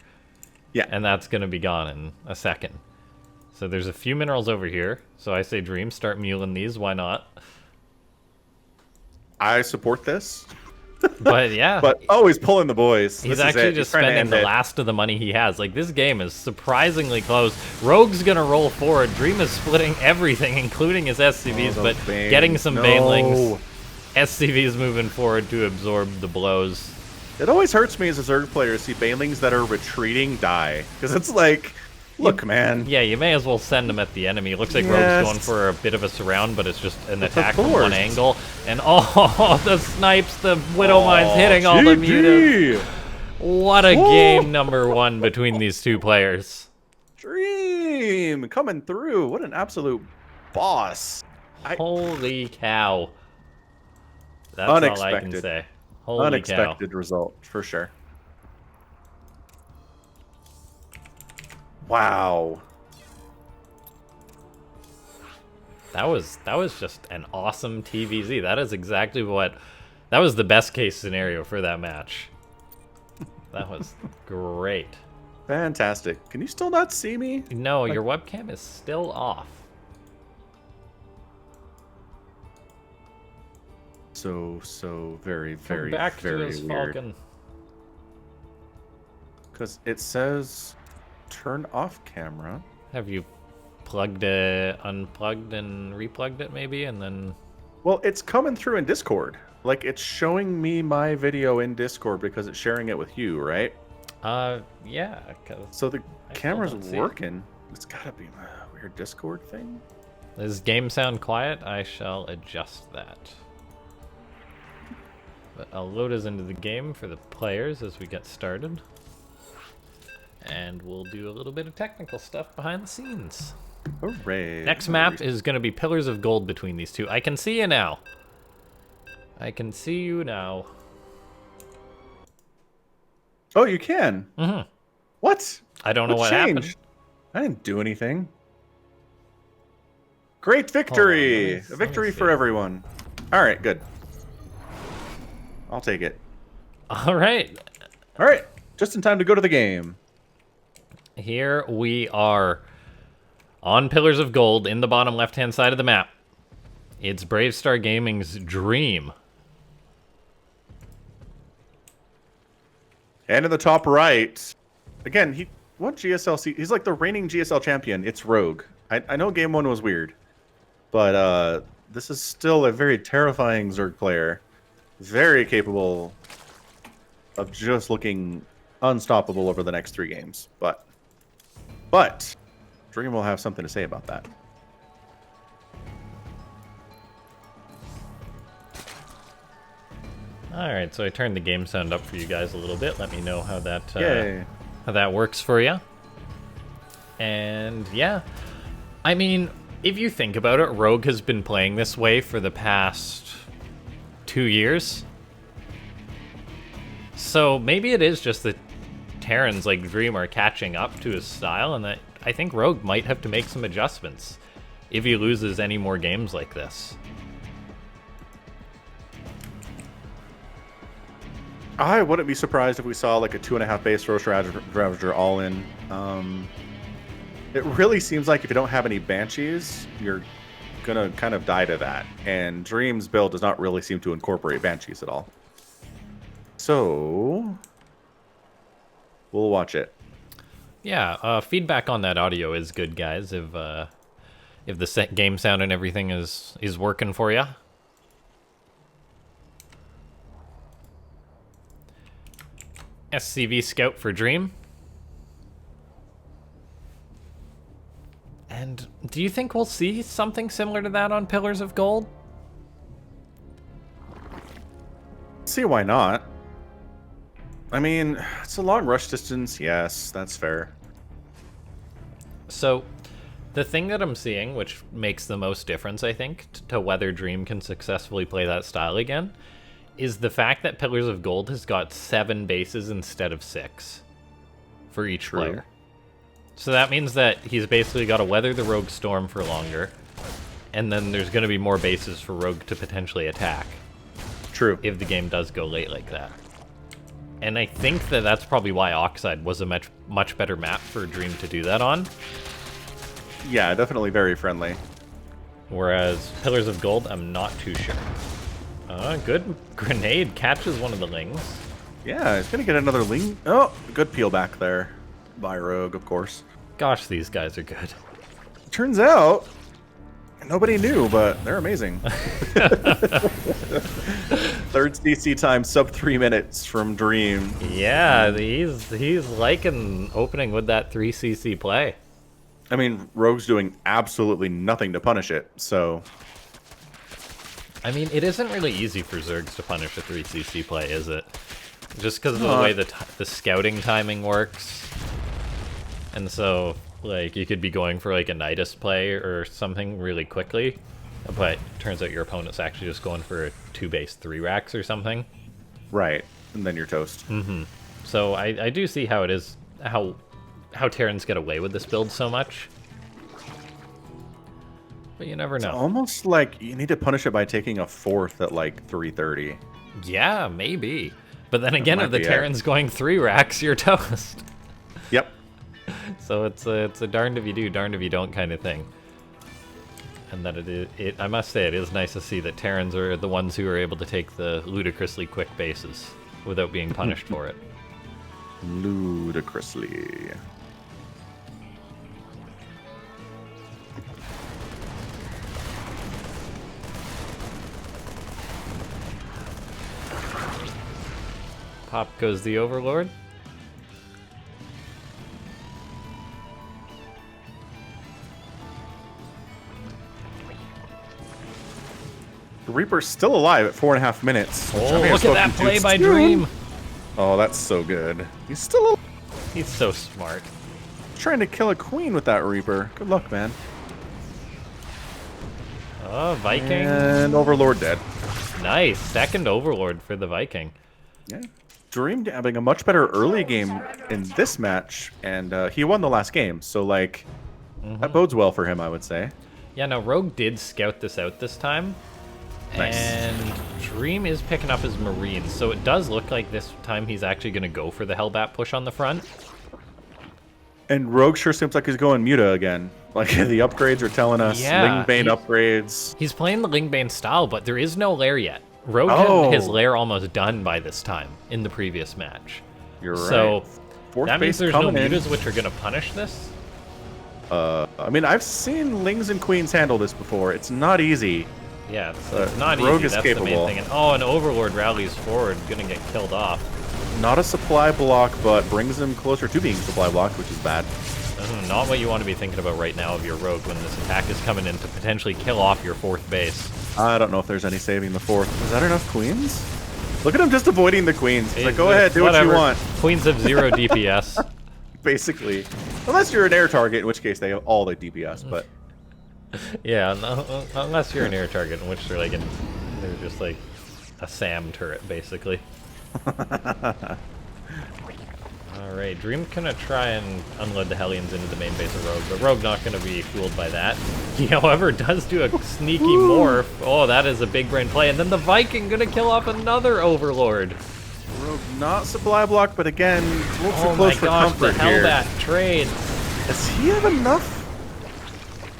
Speaker 2: Yeah.
Speaker 1: And that's going to be gone in a second. So there's a few minerals over here. So I say Dream, start muling these. Why not?
Speaker 2: I support this.
Speaker 1: But yeah.
Speaker 2: But he's pulling the boys.
Speaker 1: He's
Speaker 2: This is
Speaker 1: actually
Speaker 2: it.
Speaker 1: just
Speaker 2: He's trying to
Speaker 1: spending
Speaker 2: end
Speaker 1: the
Speaker 2: it.
Speaker 1: last of the money he has. Like, this game is surprisingly close. Rogue's gonna roll forward. Dream is splitting everything, including his SCVs, but getting some Banelings. SCVs moving forward to absorb the blows.
Speaker 2: It always hurts me as a Zerg player to see Banelings that are retreating die. Because it's like, look, man.
Speaker 1: Yeah, you may as well send them at the enemy. It looks like
Speaker 2: Yes.
Speaker 1: Rogue's going for a bit of a surround, but it's just an
Speaker 2: Of
Speaker 1: attack from
Speaker 2: course.
Speaker 1: one angle. And the snipes, the Widow Mine's hitting all the mutas.
Speaker 2: GG.
Speaker 1: What a game number 1 between these two players.
Speaker 2: Dream coming through. What an absolute boss.
Speaker 1: Holy cow. That's all I can
Speaker 2: Unexpected.
Speaker 1: say. Holy
Speaker 2: Unexpected result, for sure. Wow.
Speaker 1: That was just an awesome TvZ. That is exactly that was the best case scenario for that match. That was great.
Speaker 2: Fantastic. Can you still not see me?
Speaker 1: No, your webcam is still off.
Speaker 2: So very,
Speaker 1: Come
Speaker 2: very,
Speaker 1: back to
Speaker 2: very
Speaker 1: us,
Speaker 2: weird.
Speaker 1: Falcon.
Speaker 2: Because it says turn off camera.
Speaker 1: Have you plugged it, unplugged and replugged it maybe, and then...
Speaker 2: Well, it's coming through in Discord. Like, it's showing me my video in Discord because it's sharing it with you, right?
Speaker 1: Yeah, 'cause
Speaker 2: So the
Speaker 1: I still
Speaker 2: camera's
Speaker 1: don't see it.
Speaker 2: working. It's gotta be a weird Discord thing.
Speaker 1: Does game sound quiet? I shall adjust that. But I'll load us into the game for the players as we get started. And we'll do a little bit of technical stuff behind the scenes.
Speaker 2: Hooray.
Speaker 1: Next map is going to be Pillars of Gold between these two. I can see you now. I can see you now.
Speaker 2: Oh, you can?
Speaker 1: Mm-hmm.
Speaker 2: What?
Speaker 1: I don't know what happened.
Speaker 2: changed? I didn't do anything. Great victory!
Speaker 1: let me
Speaker 2: A victory
Speaker 1: see.
Speaker 2: for everyone. All right, good. I'll take it.
Speaker 1: All right.
Speaker 2: All right, just in time to go to the game.
Speaker 1: Here we are on Pillars of Gold in the bottom left-hand side of the map. It's Brave Star Gaming's Dream.
Speaker 2: And in the top right, again, what GSL? He's like the reigning GSL champion. It's Rogue. I know Game 1 was weird, but this is still a very terrifying Zerg player. Very capable of just looking unstoppable over the next 3 games. But Dream will have something to say about that.
Speaker 1: Alright, so I turned the game sound up for you guys a little bit. Let me know how
Speaker 2: Yay.
Speaker 1: that works for you. And yeah, I mean, if you think about it, Rogue has been playing this way for the past 2 years. So maybe it is just that Terran's like Dream are catching up to his style, and that I think Rogue might have to make some adjustments if he loses any more games like this.
Speaker 2: I wouldn't be surprised if we saw like a 2.5 base Roche Ravager all in. It really seems like if you don't have any Banshees, you're gonna kind of die to that. And Dream's build does not really seem to incorporate Banshees at all. So we'll watch it.
Speaker 1: Yeah, feedback on that audio is good, guys. If the game sound and everything is working for you. SCV Scout for Dream. And do you think we'll see something similar to that on Pillars of Gold?
Speaker 2: See why not? I mean, it's a long rush distance. Yes, that's fair.
Speaker 1: So, the thing that I'm seeing, which makes the most difference, I think, to whether Dream can successfully play that style again, is the fact that Pillars of Gold has got 7 bases instead of 6 for each player. So that means that he's basically got to weather the Rogue Storm for longer, and then there's going to be more bases for Rogue to potentially attack.
Speaker 2: True.
Speaker 1: If the game does go late like that. And I think that that's probably why Oxide was a much better map for Dream to do that on.
Speaker 2: Yeah, definitely very friendly.
Speaker 1: Whereas Pillars of Gold, I'm not too sure. Good grenade catches one of the Lings.
Speaker 2: Yeah, he's gonna get another Ling. Oh, good peel back there by Rogue, of course.
Speaker 1: Gosh, these guys are good.
Speaker 2: Turns out, nobody knew, but they're amazing. Third CC time, sub 3 minutes from Dream.
Speaker 1: Yeah, he's liking opening with that 3cc play.
Speaker 2: I mean, Rogue's doing absolutely nothing to punish it, so...
Speaker 1: I mean, it isn't really easy for Zergs to punish a 3cc play, is it? Just because of the way the scouting timing works. And so, like, you could be going for, like, a Nidus play or something really quickly, but turns out your opponent's actually just going for a 2-base 3 racks or something.
Speaker 2: Right, and then you're toast.
Speaker 1: Mm-hmm. So I do see how it is, how Terrans get away with this build so much. But you never know.
Speaker 2: It's almost like you need to punish it by taking a 4th at, like, 330.
Speaker 1: Yeah, maybe. But then again, if the Terran's going 3 racks, you're toast.
Speaker 2: Yep.
Speaker 1: So it's a darned if you do, darned if you don't kind of thing. And that I must say, it is nice to see that Terrans are the ones who are able to take the ludicrously quick bases without being punished for it.
Speaker 2: Ludicrously.
Speaker 1: Pop goes the Overlord.
Speaker 2: The Reaper's still alive at 4.5 minutes.
Speaker 1: Oh, look at that play by Dream.
Speaker 2: Oh, that's so good. He's still alive.
Speaker 1: He's so smart.
Speaker 2: Trying to kill a queen with that Reaper. Good luck, man.
Speaker 1: Oh, Viking.
Speaker 2: And Overlord dead.
Speaker 1: Nice. Second Overlord for the Viking.
Speaker 2: Yeah. Dream having a much better early game in this match, and he won the last game, so, like, that bodes well for him, I would say.
Speaker 1: Yeah, no, Rogue did scout this out this time.
Speaker 2: Nice.
Speaker 1: And Dream is picking up his Marines, so it does look like this time he's actually going to go for the Hellbat push on the front.
Speaker 2: And Rogue sure seems like he's going Muta again. Like, the upgrades are telling us.
Speaker 1: Yeah,
Speaker 2: Lingbane upgrades.
Speaker 1: He's playing the Lingbane style, but there is no lair yet. Rogue had his lair almost done by this time in the previous match.
Speaker 2: You're right.
Speaker 1: So
Speaker 2: Fourth
Speaker 1: that means
Speaker 2: base
Speaker 1: there's no
Speaker 2: in.
Speaker 1: mutas which are going to punish this?
Speaker 2: I mean, I've seen Lings and Queens handle this before. It's not easy.
Speaker 1: Yeah, it's not
Speaker 2: Rogue
Speaker 1: easy.
Speaker 2: is
Speaker 1: That's
Speaker 2: capable.
Speaker 1: the main thing. And, oh, an Overlord rallies forward, going to get killed off.
Speaker 2: Not a supply block, but brings him closer to being supply blocked, which is bad.
Speaker 1: Not what you want to be thinking about right now of your Rogue when this attack is coming in to potentially kill off your 4th base.
Speaker 2: I don't know if there's any saving the 4th. Is that enough queens? Look at him just avoiding the queens. He's like, go ahead, do what you want.
Speaker 1: Queens have 0 DPS.
Speaker 2: Basically. Unless you're an air target, in which case they have all the DPS, but...
Speaker 1: Yeah, no, unless you're an air target, in which they're just like a SAM turret, basically. Alright, Dream's gonna try and unload the Hellions into the main base of Rogue, but Rogue not gonna be fooled by that. He, however, does do a sneaky morph. Oh, that is a big brain play. And then the Viking gonna kill off another Overlord.
Speaker 2: Rogue not supply block, but again, a little too
Speaker 1: Oh
Speaker 2: close
Speaker 1: my
Speaker 2: for
Speaker 1: gosh, the
Speaker 2: comfort here.
Speaker 1: Hellbat trade.
Speaker 2: Does he have enough?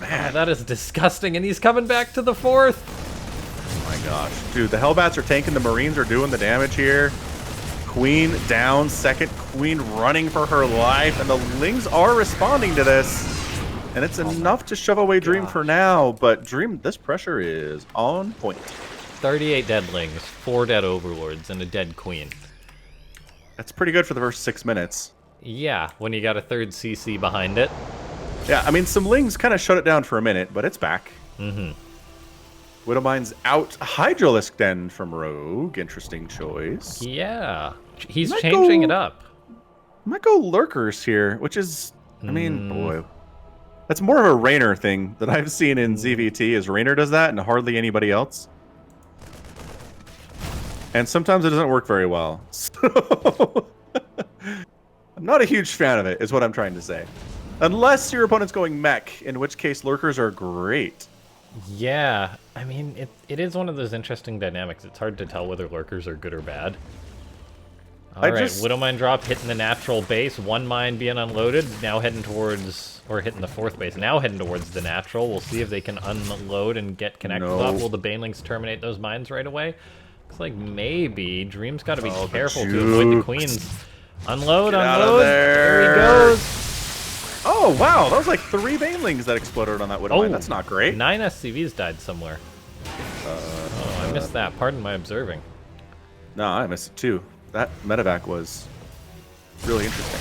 Speaker 2: Man,
Speaker 1: That is disgusting, and he's coming back to the 4th.
Speaker 2: oh my gosh. Dude, the Hellbats are tanking, the Marines are doing the damage here. Queen down, second Queen running for her life, and the Lings are responding to this. And it's enough to shove away Dream for now, but Dream, this pressure is on point.
Speaker 1: 38 deadlings, 4 dead Overlords, and a dead Queen.
Speaker 2: That's pretty good for the first 6 minutes.
Speaker 1: Yeah, when you got a 3rd CC behind it.
Speaker 2: Yeah, I mean, some Lings kind of shut it down for a minute, but it's back.
Speaker 1: Mm-hmm.
Speaker 2: Widowmine's out. Hydralisk Den from Rogue. Interesting choice.
Speaker 1: Yeah, he's
Speaker 2: Might
Speaker 1: changing
Speaker 2: go-
Speaker 1: it up.
Speaker 2: Might go Lurkers here, which is, I mean, boy. That's more of a Raynor thing that I've seen in ZVT, is Raynor does that and hardly anybody else. And sometimes it doesn't work very well. So, I'm not a huge fan of it, is what I'm trying to say. Unless your opponent's going mech, in which case Lurkers are great.
Speaker 1: Yeah, I mean, it is one of those interesting dynamics. It's hard to tell whether Lurkers are good or bad. Alright, Widowmine drop hitting the natural base, 1 mine being unloaded, now heading towards, or hitting the 4th base, now heading towards the natural. We'll see if they can unload and get connected up. Will the Banelings terminate those mines right away? Looks like maybe. Dream's got to be careful to avoid the Queens. Unload, unload. There he goes.
Speaker 2: Oh, wow. That was like 3 Banelings that exploded on that Widowmine. That's not great.
Speaker 1: 9 SCVs died somewhere. Oh, I missed that. Pardon my observing.
Speaker 2: No, I missed it too. That medevac was really interesting.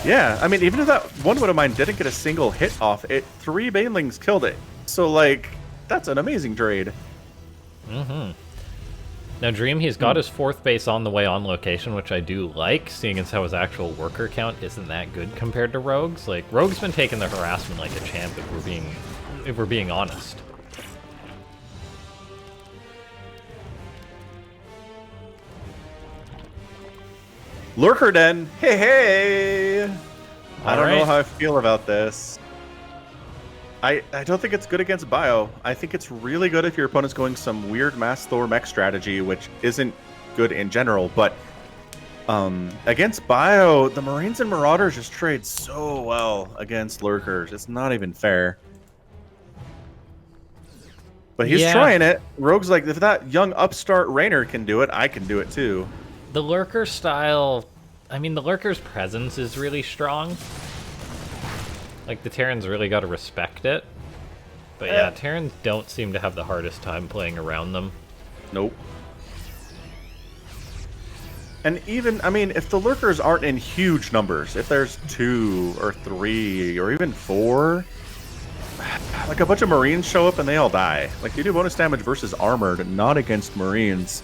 Speaker 2: Yeah, I mean, even if that one Widowmine didn't get a single hit off it, 3 Banelings killed it. So, like, that's an amazing trade.
Speaker 1: Mm-hmm. Now, Dream, he's got his 4th base on the way on location, which I do like, seeing as how his actual worker count isn't that good compared to Rogue's. Like, Rogue's been taking the harassment like a champ, if we're being honest.
Speaker 2: Lurker Den, hey hey! I don't know
Speaker 1: Alright.
Speaker 2: how I feel about this. I don't think it's good against Bio. I think it's really good if your opponent's going some weird Mass Thor mech strategy, which isn't good in general, but against Bio, the Marines and Marauders just trade so well against Lurkers. It's not even fair. But he's trying it. Rogue's like, if that young upstart Raynor can do it, I can do it too.
Speaker 1: The Lurker style, I mean, the Lurker's presence is really strong. Like, the Terrans really got to respect it. But yeah, Terrans don't seem to have the hardest time playing around them.
Speaker 2: Nope. And even, I mean, if the Lurkers aren't in huge numbers, if there's 2 or 3 or even 4, like a bunch of Marines show up and they all die. Like, you do bonus damage versus armored, not against Marines.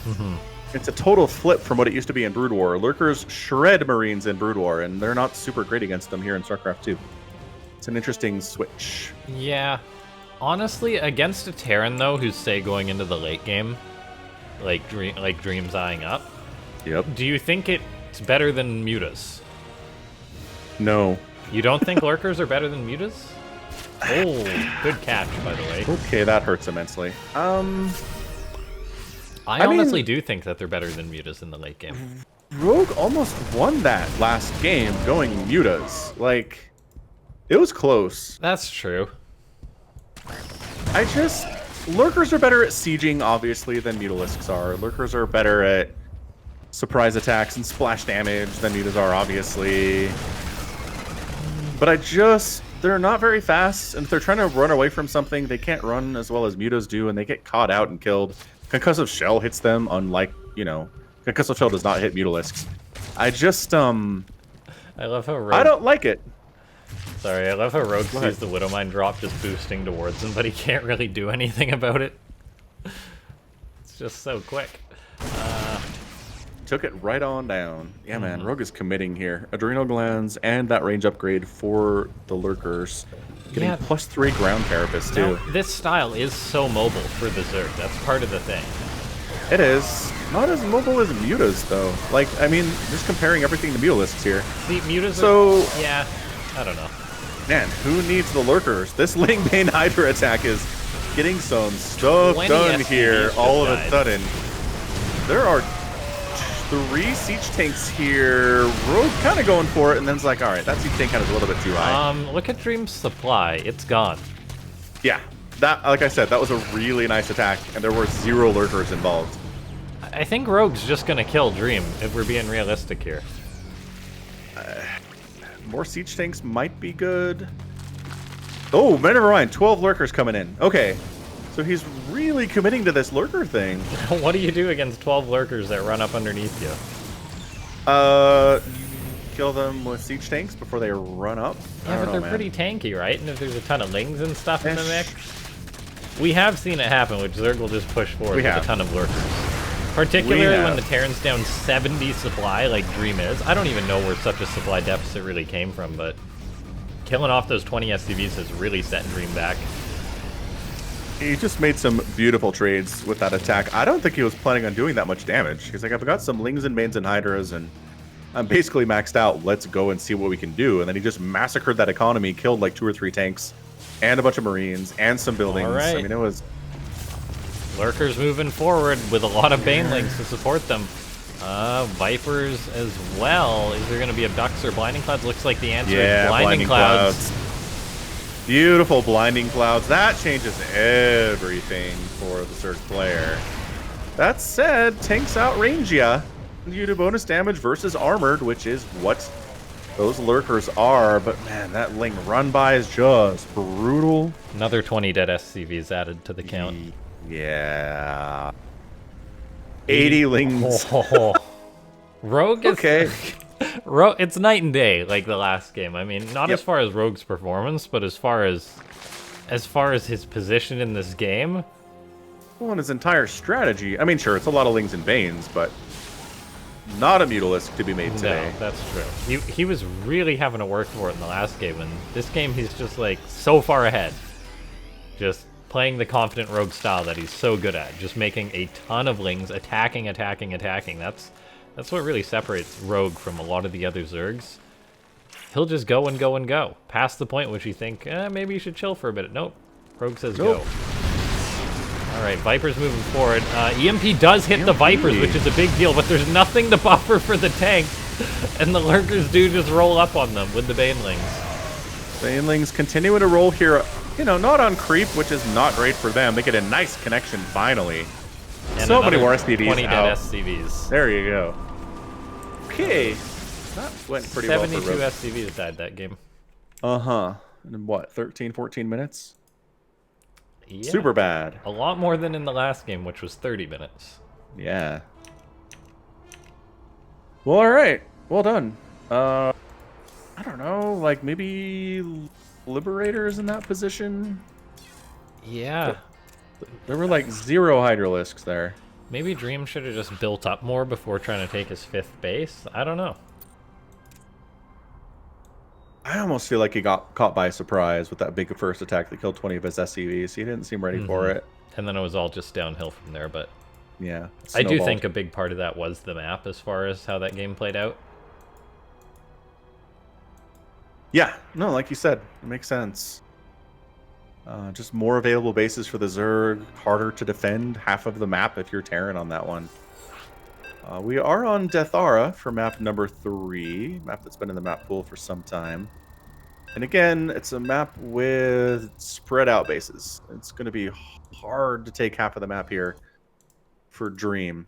Speaker 1: Mm-hmm.
Speaker 2: It's a total flip from what it used to be in Brood War. Lurkers shred Marines in Brood War, and they're not super great against them here in Starcraft 2. It's an interesting switch.
Speaker 1: Yeah. Honestly, against a Terran, though, who's, say, going into the late game, like Dream's eyeing up,
Speaker 2: Yep.
Speaker 1: do you think it's better than Mutas?
Speaker 2: No.
Speaker 1: You don't think Lurkers are better than Mutas? Oh, good catch, by the way.
Speaker 2: Okay, that hurts immensely.
Speaker 1: I honestly do think that they're better than Mutas in the late game.
Speaker 2: Rogue almost won that last game going Mutas. Like, it was close.
Speaker 1: That's true.
Speaker 2: Lurkers are better at sieging, obviously, than Mutalisks are. Lurkers are better at surprise attacks and splash damage than Mutas are, obviously. But they're not very fast, and if they're trying to run away from something, they can't run as well as Mutas do, and they get caught out and killed. Concussive Shell hits them, unlike, Concussive Shell does not hit Mutalisks.
Speaker 1: I love how Rogue...
Speaker 2: I don't like it.
Speaker 1: Sorry, I love how Rogue sees the Widowmine drop just boosting towards him, but he can't really do anything about it. It's just so quick.
Speaker 2: took it right on down. Yeah, man, Rogue is committing here. Adrenal glands and that range upgrade for the lurkers. Getting +3 ground carapace, too.
Speaker 1: Now, this style is so mobile for the Zerg. That's part of the thing.
Speaker 2: It is. Not as mobile as Mutas, though. Like, I mean, just comparing everything to Mutalisks here.
Speaker 1: See, Mutas
Speaker 2: so,
Speaker 1: yeah, I don't know.
Speaker 2: Man, who needs the lurkers? This Ling Bane Hydra attack is getting some stuff done here all of a sudden. There are 3 siege tanks here. Rogue kind of going for it, and then it's like, all right, that siege tank kind of a little bit too high.
Speaker 1: Look at Dream's supply. It's gone.
Speaker 2: Yeah, that, like I said, that was a really nice attack, and there were 0 lurkers involved.
Speaker 1: I think Rogue's just gonna kill Dream, if we're being realistic here.
Speaker 2: More siege tanks might be good. Oh, never mind. 12 lurkers coming in. Okay. So he's really committing to this lurker thing.
Speaker 1: What do you do against 12 lurkers that run up underneath you?
Speaker 2: Kill them with siege tanks before they run up.
Speaker 1: Yeah, but they're pretty tanky, right? And if there's a ton of lings and stuff in the mix, we have seen it happen, which Zerg will just push forward with a ton of lurkers. Particularly when the Terran's down 70 supply, like Dream is. I don't even know where such a supply deficit really came from, but killing off those 20 SCVs has really set Dream back.
Speaker 2: He just made some beautiful trades with that attack. I don't think he was planning on doing that much damage. He's like, I've got some Lings and Banes and Hydras, and I'm basically maxed out. Let's go and see what we can do. And then he just massacred that economy, killed like 2 or 3 tanks, and a bunch of Marines, and some buildings.
Speaker 1: All right.
Speaker 2: I mean, it was...
Speaker 1: Lurkers moving forward with a lot of Banelings to support them. Vipers as well. Is there going to be Abducts or Blinding Clouds? Looks like the answer is Blinding Clouds.
Speaker 2: Beautiful Blinding Clouds. That changes everything for the Zerg player. That said, tanks outrange ya. You do bonus damage versus armored, which is what those lurkers are. But man, that Ling run by is just brutal.
Speaker 1: Another 20 dead SCVs added to the count.
Speaker 2: Yeah. 80 Lings.
Speaker 1: Rogue is...
Speaker 2: Okay.
Speaker 1: It's night and day, like the last game. I mean, not as far as Rogue's performance, but as far as his position in this game.
Speaker 2: Well, and his entire strategy. I mean, sure, it's a lot of Lings and Banes, but not a Mutalisk to be made today.
Speaker 1: No, that's true. He was really having to work for it in the last game, and this game he's just like so far ahead. Just playing the confident Rogue style that he's so good at. Just making a ton of Lings, attacking. That's what really separates Rogue from a lot of the other Zergs. He'll just go and go and go. Past the point which you think, maybe you should chill for a bit. Nope. Rogue says go. Alright, Vipers moving forward. EMP does hit the Vipers, which is a big deal, but there's nothing to buffer for the tanks. And the Lurkers do just roll up on them with the Banelings.
Speaker 2: Banelings continuing to roll here. You know, not on creep, which is not great for them. They get a nice connection finally.
Speaker 1: And
Speaker 2: so many more SCVs
Speaker 1: 20
Speaker 2: out.
Speaker 1: dead SCVs.
Speaker 2: There you go. Okay. That went pretty well for Rogue.
Speaker 1: 72 SCVs died that game.
Speaker 2: Uh-huh. In what, 13, 14 minutes?
Speaker 1: Yeah.
Speaker 2: Super bad.
Speaker 1: A lot more than in the last game, which was 30 minutes.
Speaker 2: Yeah. Well, all right. Well done. I don't know, like maybe Liberators in that position?
Speaker 1: Yeah.
Speaker 2: There were like 0 Hydralisks there.
Speaker 1: Maybe Dream should have just built up more before trying to take his 5th base. I don't know.
Speaker 2: I almost feel like he got caught by surprise with that big first attack that killed 20 of his SCVs. He didn't seem ready for it.
Speaker 1: And then it was all just downhill from there, but...
Speaker 2: Yeah.
Speaker 1: I do think a big part of that was the map as far as how that game played out.
Speaker 2: Yeah. No, like you said, it makes sense. Just more available bases for the Zerg, harder to defend half of the map if you're Terran on that one. We are on Deathara for map number 3, map that's been in the map pool for some time. And again, it's a map with spread out bases. It's going to be hard to take half of the map here for Dream.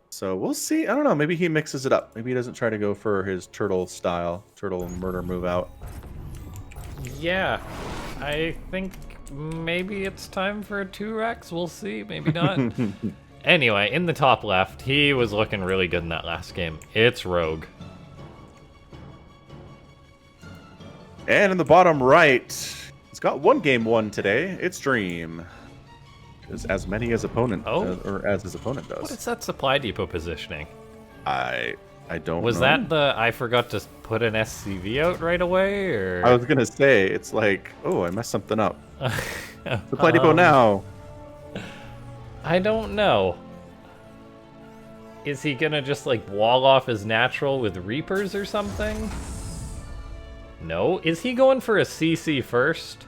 Speaker 2: So we'll see. I don't know. Maybe he mixes it up. Maybe he doesn't try to go for his turtle style, turtle murder move out.
Speaker 1: Yeah. I think maybe it's time for a 2-Rex. We'll see. Maybe not. Anyway, in the top left, he was looking really good in that last game. It's Rogue.
Speaker 2: And in the bottom right, it's got one game won today. It's Dream. As many as opponent, or as his opponent does.
Speaker 1: What is that supply depot positioning?
Speaker 2: I don't
Speaker 1: Was
Speaker 2: know.
Speaker 1: that the I forgot to put an SCV out right away, or?
Speaker 2: I was gonna say, it's like, oh, I messed something up. Supply depot
Speaker 1: Um,
Speaker 2: now.
Speaker 1: I don't know. Is he gonna just like wall off his natural with Reapers or something? No? Is he going for a CC first?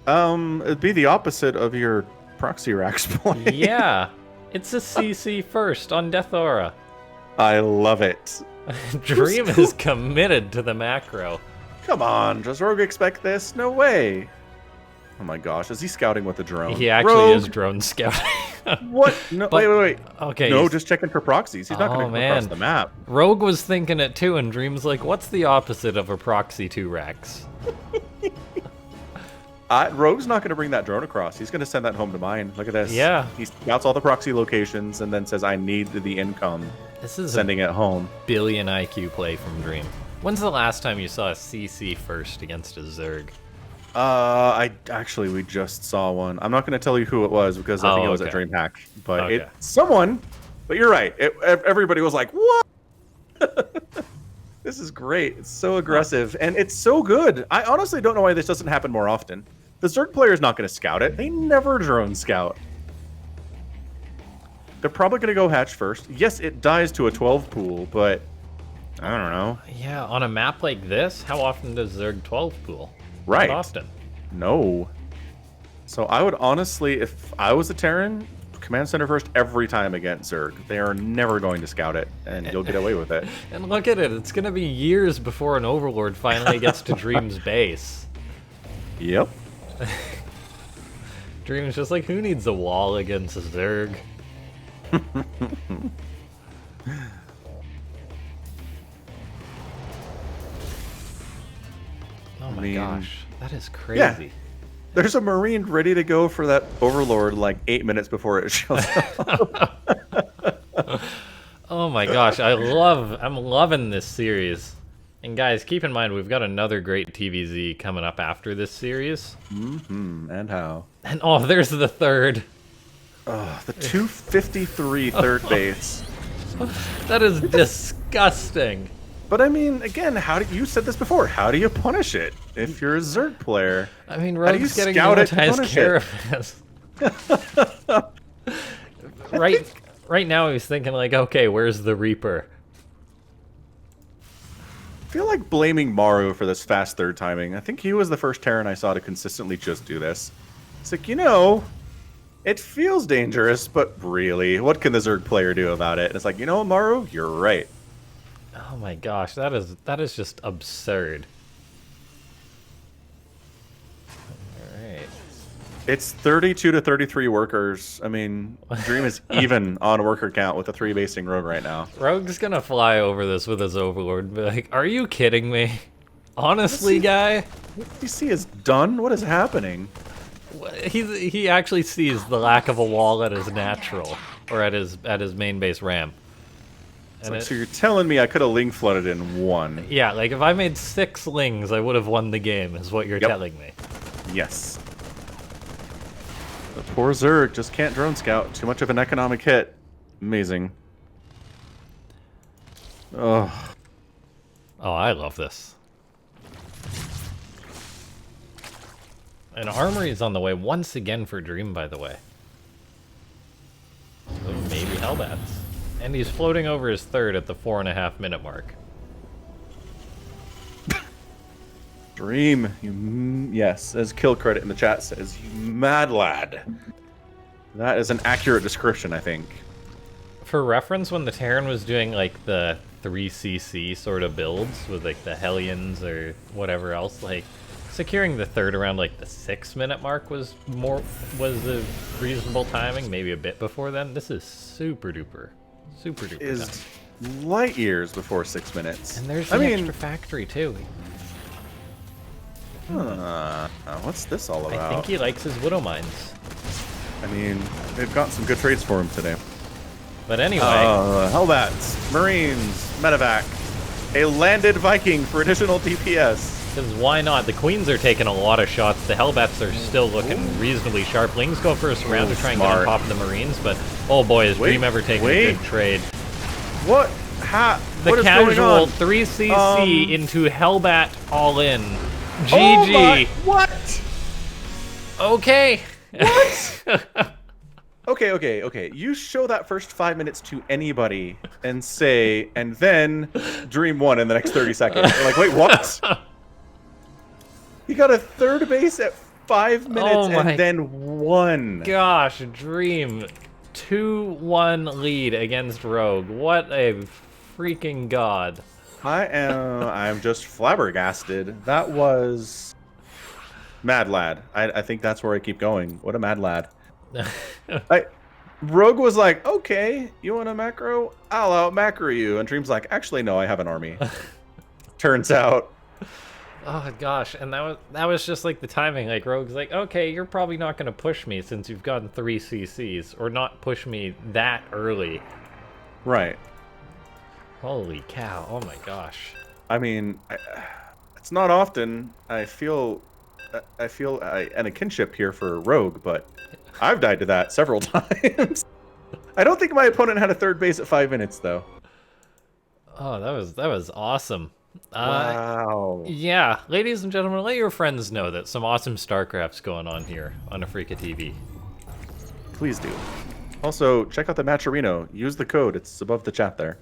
Speaker 2: It'd be the opposite of your proxy racks point.
Speaker 1: Yeah. It's a CC first on Death Aura.
Speaker 2: I love it.
Speaker 1: Dream is committed to the macro.
Speaker 2: Come on, does Rogue expect this? No way. Oh my gosh, is he scouting with a drone?
Speaker 1: He actually
Speaker 2: Rogue?
Speaker 1: is drone scouting.
Speaker 2: What? No,
Speaker 1: But-
Speaker 2: wait.
Speaker 1: Okay.
Speaker 2: No, just checking for proxies. He's not going to go across
Speaker 1: man.
Speaker 2: the map.
Speaker 1: Rogue was thinking it too, and Dream's like, what's the opposite of a proxy 2 Rex?
Speaker 2: Rogue's not going to bring that drone across. He's going to send that home to mine. Look at this.
Speaker 1: Yeah.
Speaker 2: He scouts all the proxy locations and then says, I need the income.
Speaker 1: This is
Speaker 2: Sending it home.
Speaker 1: a billion IQ play from Dream. When's the last time you saw a CC first against a Zerg?
Speaker 2: We just saw one. I'm not going to tell you who it was because I think it was at
Speaker 1: okay.
Speaker 2: DreamHack. But
Speaker 1: Okay.
Speaker 2: it's someone. But you're right. Everybody was like, what? This is great. It's so aggressive. And it's so good. I honestly don't know why this doesn't happen more often. The Zerg player is not going to scout it. They never drone scout. They're probably going to go hatch first. Yes, it dies to a 12 pool, but I don't know.
Speaker 1: Yeah, on a map like this, how often does Zerg 12 pool?
Speaker 2: Right.
Speaker 1: Not often.
Speaker 2: No. So I would honestly, if I was a Terran, command center first every time against Zerg. They are never going to scout it, and you'll get away with it.
Speaker 1: And look at it, it's gonna be years before an Overlord finally gets to Dream's base.
Speaker 2: Yep.
Speaker 1: Dream's just like, who needs a wall against a Zerg? Oh my gosh, that is crazy.
Speaker 2: There's a Marine ready to go for that Overlord like 8 minutes before it shows up.
Speaker 1: Oh my gosh, I'm loving this series. And guys, keep in mind, we've got another great TvZ coming up after this series.
Speaker 2: And how?
Speaker 1: And oh, there's the third.
Speaker 2: The 253 third base.
Speaker 1: That is disgusting.
Speaker 2: But I mean, again, you said this before. How do you punish it if you're a Zerg player?
Speaker 1: I mean,
Speaker 2: How do you
Speaker 1: Rogue's getting
Speaker 2: scout it to
Speaker 1: monetized
Speaker 2: punish
Speaker 1: caravans. Right now he's thinking like, okay, where's the Reaper?
Speaker 2: I feel like blaming Maru for this fast third timing. I think he was the first Terran I saw to consistently just do this. It's like, it feels dangerous, but really, what can the Zerg player do about it? And it's like, Maru, you're right.
Speaker 1: Oh my gosh, that is just absurd. Alright.
Speaker 2: It's 32 to 33 workers. I mean, Dream is even on worker count with a 3-basing Rogue right now.
Speaker 1: Rogue's gonna fly over this with his Overlord and be like, are you kidding me? Honestly, guy?
Speaker 2: What do you see is done? What is happening?
Speaker 1: He actually sees the lack of a wall at his natural, or at his main base ramp.
Speaker 2: So you're telling me I could have Ling flooded in one?
Speaker 1: Yeah, like if I made 6 Lings, I would have won the game, is what you're telling me.
Speaker 2: Yes. The poor Zerg just can't drone scout. Too much of an economic hit. Amazing. Oh.
Speaker 1: Oh, I love this. An armory is on the way once again for Dream, by the way. So maybe Hellbats. And he's floating over his third at the 4.5 minute mark.
Speaker 2: Dream, yes, as kill credit in the chat says, you mad lad. That is an accurate description, I think.
Speaker 1: For reference, when the Terran was doing like the 3cc sort of builds with like the Hellions or whatever else, like securing the third around like the 6 minute mark was a reasonable timing, maybe a bit before then. This is super duper
Speaker 2: Is
Speaker 1: time.
Speaker 2: light years before 6 minutes.
Speaker 1: And there's the extra factory too.
Speaker 2: What's this all about?
Speaker 1: I think he likes his Widow Mines.
Speaker 2: I mean, they've got some good trades for him today.
Speaker 1: But anyway,
Speaker 2: Hellbats, Marines, Medevac. A landed Viking for additional DPS.
Speaker 1: Because why not? The Queens are taking a lot of shots. The Hellbats are still looking reasonably sharp. Lings go for a surround to try and get on top of the Marines, but oh boy, is Dream ever taking a good trade.
Speaker 2: What?
Speaker 1: The
Speaker 2: what
Speaker 1: casual 3cc into Hellbat all in. GG.
Speaker 2: What?
Speaker 1: Okay.
Speaker 2: What? Okay. You show that first 5 minutes to anybody and say, and then Dream won in the next 30 seconds. They're like, wait, what? He got a third base at 5 minutes and then won.
Speaker 1: Gosh, Dream 2-1 lead against Rogue. What a freaking god.
Speaker 2: I'm just flabbergasted. That was mad lad. I think that's where I keep going. What a mad lad. Rogue was like, okay, you want a macro? I'll out macro you. And Dream's like, actually, no, I have an army. Turns out.
Speaker 1: Oh gosh, and that was just like the timing. Like Rogue's like, okay, you're probably not gonna push me since you've gotten 3 CCs, or not push me that early.
Speaker 2: Right.
Speaker 1: Holy cow! Oh my gosh.
Speaker 2: I mean, it's not often I feel and a kinship here for Rogue, but I've died to that several times. I don't think my opponent had a third base at 5 minutes though.
Speaker 1: Oh, that was awesome.
Speaker 2: Wow.
Speaker 1: Yeah, ladies and gentlemen, let your friends know that some awesome Starcraft's going on here on Afreeca TV.
Speaker 2: Please do. Also, check out the Matcherino. Use the code. It's above the chat there.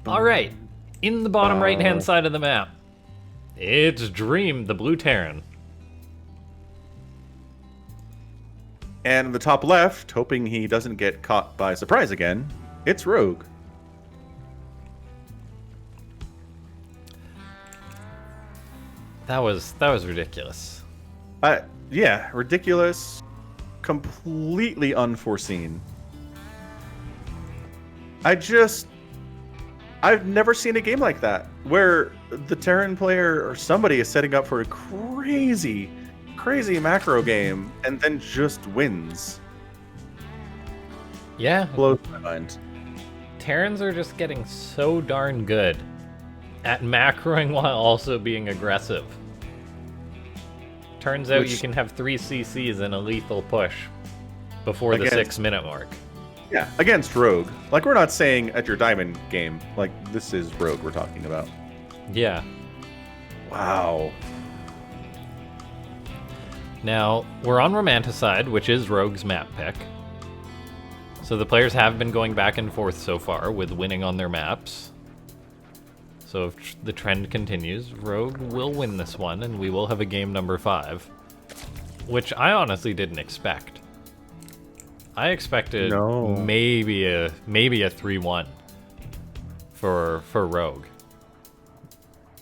Speaker 1: All right, in the bottom right-hand side of the map, it's Dream, the Blue Terran.
Speaker 2: And in the top left, hoping he doesn't get caught by surprise again, it's Rogue.
Speaker 1: That was ridiculous.
Speaker 2: Yeah, ridiculous, completely unforeseen. I've never seen a game like that where the Terran player or somebody is setting up for a crazy macro game and then just wins.
Speaker 1: Yeah.
Speaker 2: Blows my mind.
Speaker 1: Terrans are just getting so darn good at macroing while also being aggressive. Turns out you can have 3 CCs in a lethal push before the 6-minute mark.
Speaker 2: Yeah, against Rogue. Like, we're not saying at your Diamond game. Like, this is Rogue we're talking about.
Speaker 1: Yeah.
Speaker 2: Wow.
Speaker 1: Now, we're on Romanticide, which is Rogue's map pick. So the players have been going back and forth so far with winning on their maps. So if the trend continues, Rogue will win this one, and we will have a game number 5. Which I honestly didn't expect. I expected maybe a 3-1 for Rogue.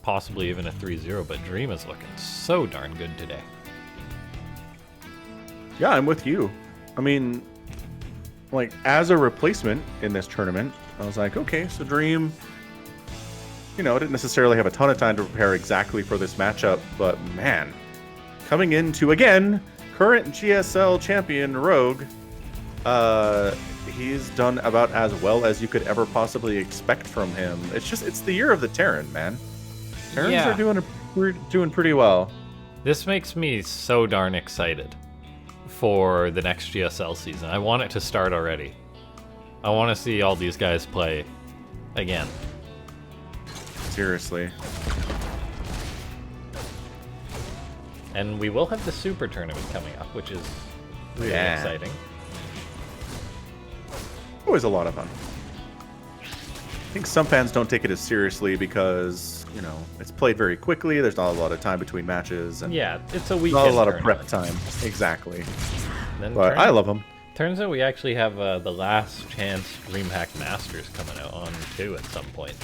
Speaker 1: Possibly even a 3-0, but Dream is looking so darn good today.
Speaker 2: Yeah, I'm with you. I mean, like, as a replacement in this tournament, I was like, okay, so Dream, you know, didn't necessarily have a ton of time to prepare exactly for this matchup, but man, coming into, again, current GSL champion Rogue, he's done about as well as you could ever possibly expect from him. It's the year of the Terran, man. Terrans are doing pretty well.
Speaker 1: This makes me so darn excited for the next GSL season. I want it to start already. I want to see all these guys play again.
Speaker 2: Seriously.
Speaker 1: And we will have the Super Tournament coming up, which is really exciting.
Speaker 2: Always a lot of fun. I think some fans don't take it as seriously because, you know, it's played very quickly. There's not a lot of time between matches. And
Speaker 1: yeah, it's a weekend.
Speaker 2: Not a lot of prep time. Exactly.
Speaker 1: Then
Speaker 2: but I love them.
Speaker 1: Turns out we actually have the last chance DreamHack Masters coming out on too at some point,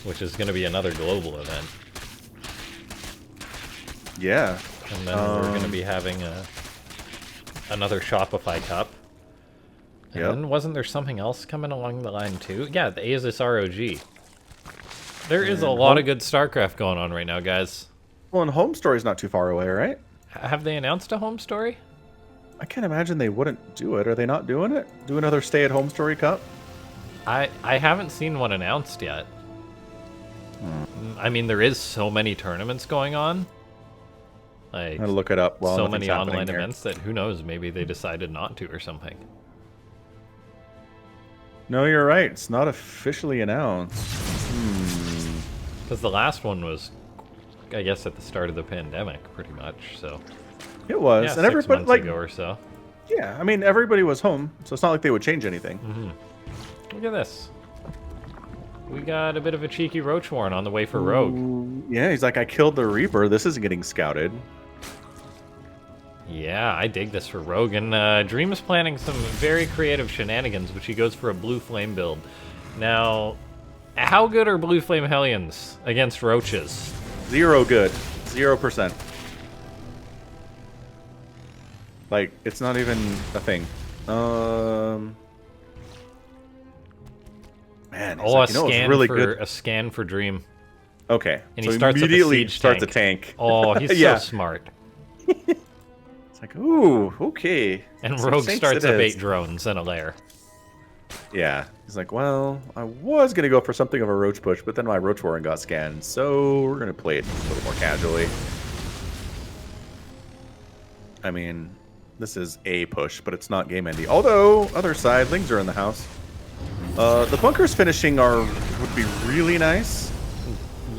Speaker 1: which is going to be another global event.
Speaker 2: Yeah.
Speaker 1: And then we're going to be having another Shopify Cup. And then wasn't there something else coming along the line too? Yeah, the Asus ROG. There is a lot of good StarCraft going on right now, guys.
Speaker 2: Well, and Home Story's not too far away, right?
Speaker 1: Have they announced a Home Story?
Speaker 2: I can't imagine they wouldn't do it. Are they not doing it? Do another Stay-at-Home Story Cup?
Speaker 1: I haven't seen one announced yet. I mean, there is so many tournaments going on. Like,
Speaker 2: I'm gonna look it up while
Speaker 1: so
Speaker 2: nothing's
Speaker 1: many
Speaker 2: happening
Speaker 1: online
Speaker 2: here.
Speaker 1: events that who knows, maybe they decided not to or something.
Speaker 2: No, you're right. It's not officially announced.
Speaker 1: Because the last one was, I guess, at the start of the pandemic, pretty much. So
Speaker 2: It was,
Speaker 1: yeah,
Speaker 2: and
Speaker 1: 6
Speaker 2: everybody
Speaker 1: months
Speaker 2: like,
Speaker 1: ago or so.
Speaker 2: yeah. I mean, everybody was home, so it's not like they would change anything.
Speaker 1: Look at this. We got a bit of a cheeky roach warren on the way for Rogue.
Speaker 2: Ooh, yeah, he's like, I killed the Reaper. This isn't getting scouted.
Speaker 1: Yeah, I dig this for Rogue. And Dream is planning some very creative shenanigans, which he goes for a blue flame build. Now, how good are blue flame Hellions against roaches?
Speaker 2: 0 good. 0%. Like, it's not even a thing. Man, he's
Speaker 1: Oh,
Speaker 2: like,
Speaker 1: a
Speaker 2: you know, it's
Speaker 1: scan
Speaker 2: really
Speaker 1: for
Speaker 2: good.
Speaker 1: a scan for Dream.
Speaker 2: Okay,
Speaker 1: And
Speaker 2: so
Speaker 1: he starts up a
Speaker 2: immediately
Speaker 1: siege
Speaker 2: starts
Speaker 1: tank.
Speaker 2: a tank.
Speaker 1: Oh, he's
Speaker 2: Yeah.
Speaker 1: so smart.
Speaker 2: It's like, ooh, okay.
Speaker 1: And
Speaker 2: Some
Speaker 1: Rogue
Speaker 2: sinks
Speaker 1: starts
Speaker 2: it
Speaker 1: up
Speaker 2: is.
Speaker 1: 8 drones in a lair.
Speaker 2: Yeah, he's like, well, I was gonna go for something of a roach push, but then my roach warren got scanned, so we're gonna play it a little more casually. I mean, this is a push, but it's not game ending. Although, other side, Lings are in the house. The bunkers finishing would be really nice.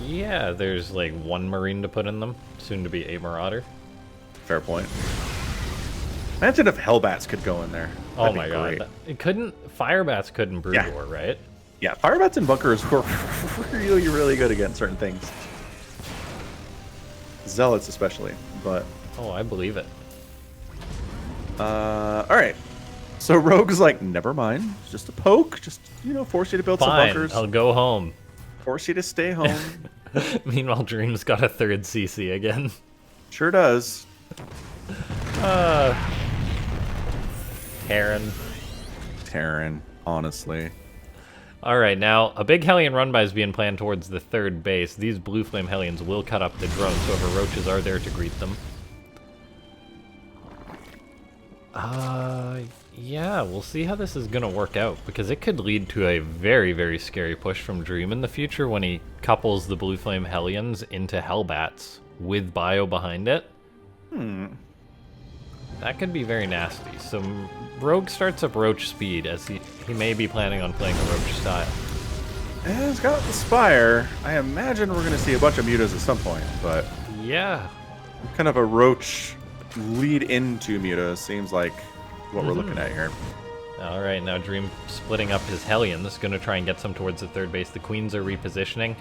Speaker 1: Yeah, there's like 1 Marine to put in them. Soon to be a Marauder.
Speaker 2: Fair point. Imagine if Hellbats could go in there.
Speaker 1: Oh
Speaker 2: That'd
Speaker 1: my
Speaker 2: be
Speaker 1: god.
Speaker 2: great.
Speaker 1: It couldn't... Firebats couldn't Brood
Speaker 2: Yeah.
Speaker 1: War, right?
Speaker 2: Yeah, Firebats and bunkers were really, really good against certain things. Zealots especially, but...
Speaker 1: Oh, I believe it.
Speaker 2: Alright. So Rogue's like, never mind. It's just a poke. Just, you know, force you to build some
Speaker 1: Fine,
Speaker 2: bunkers.
Speaker 1: I'll go home.
Speaker 2: Force you to stay home.
Speaker 1: Meanwhile, Dream's got a 3rd CC again.
Speaker 2: Sure does. Terran, honestly.
Speaker 1: Alright, now, a big Hellion run-by is being planned towards the 3rd base. These Blue Flame Hellions will cut up the drones, so if roaches are there to greet them. Yeah, we'll see how this is gonna work out, because it could lead to a very, very scary push from Dream in the future when he couples the Blue Flame Hellions into Hellbats with Bio behind it. That could be very nasty. So Rogue starts up Roach speed, as he may be planning on playing a Roach style.
Speaker 2: And it's got the Spire. I imagine we're going to see a bunch of mutas at some point, but
Speaker 1: Yeah.
Speaker 2: kind of a Roach lead into muta seems like what we're looking at here.
Speaker 1: Alright, now Dream splitting up his Hellions, gonna try and get some towards the 3rd base. The Queens are repositioning.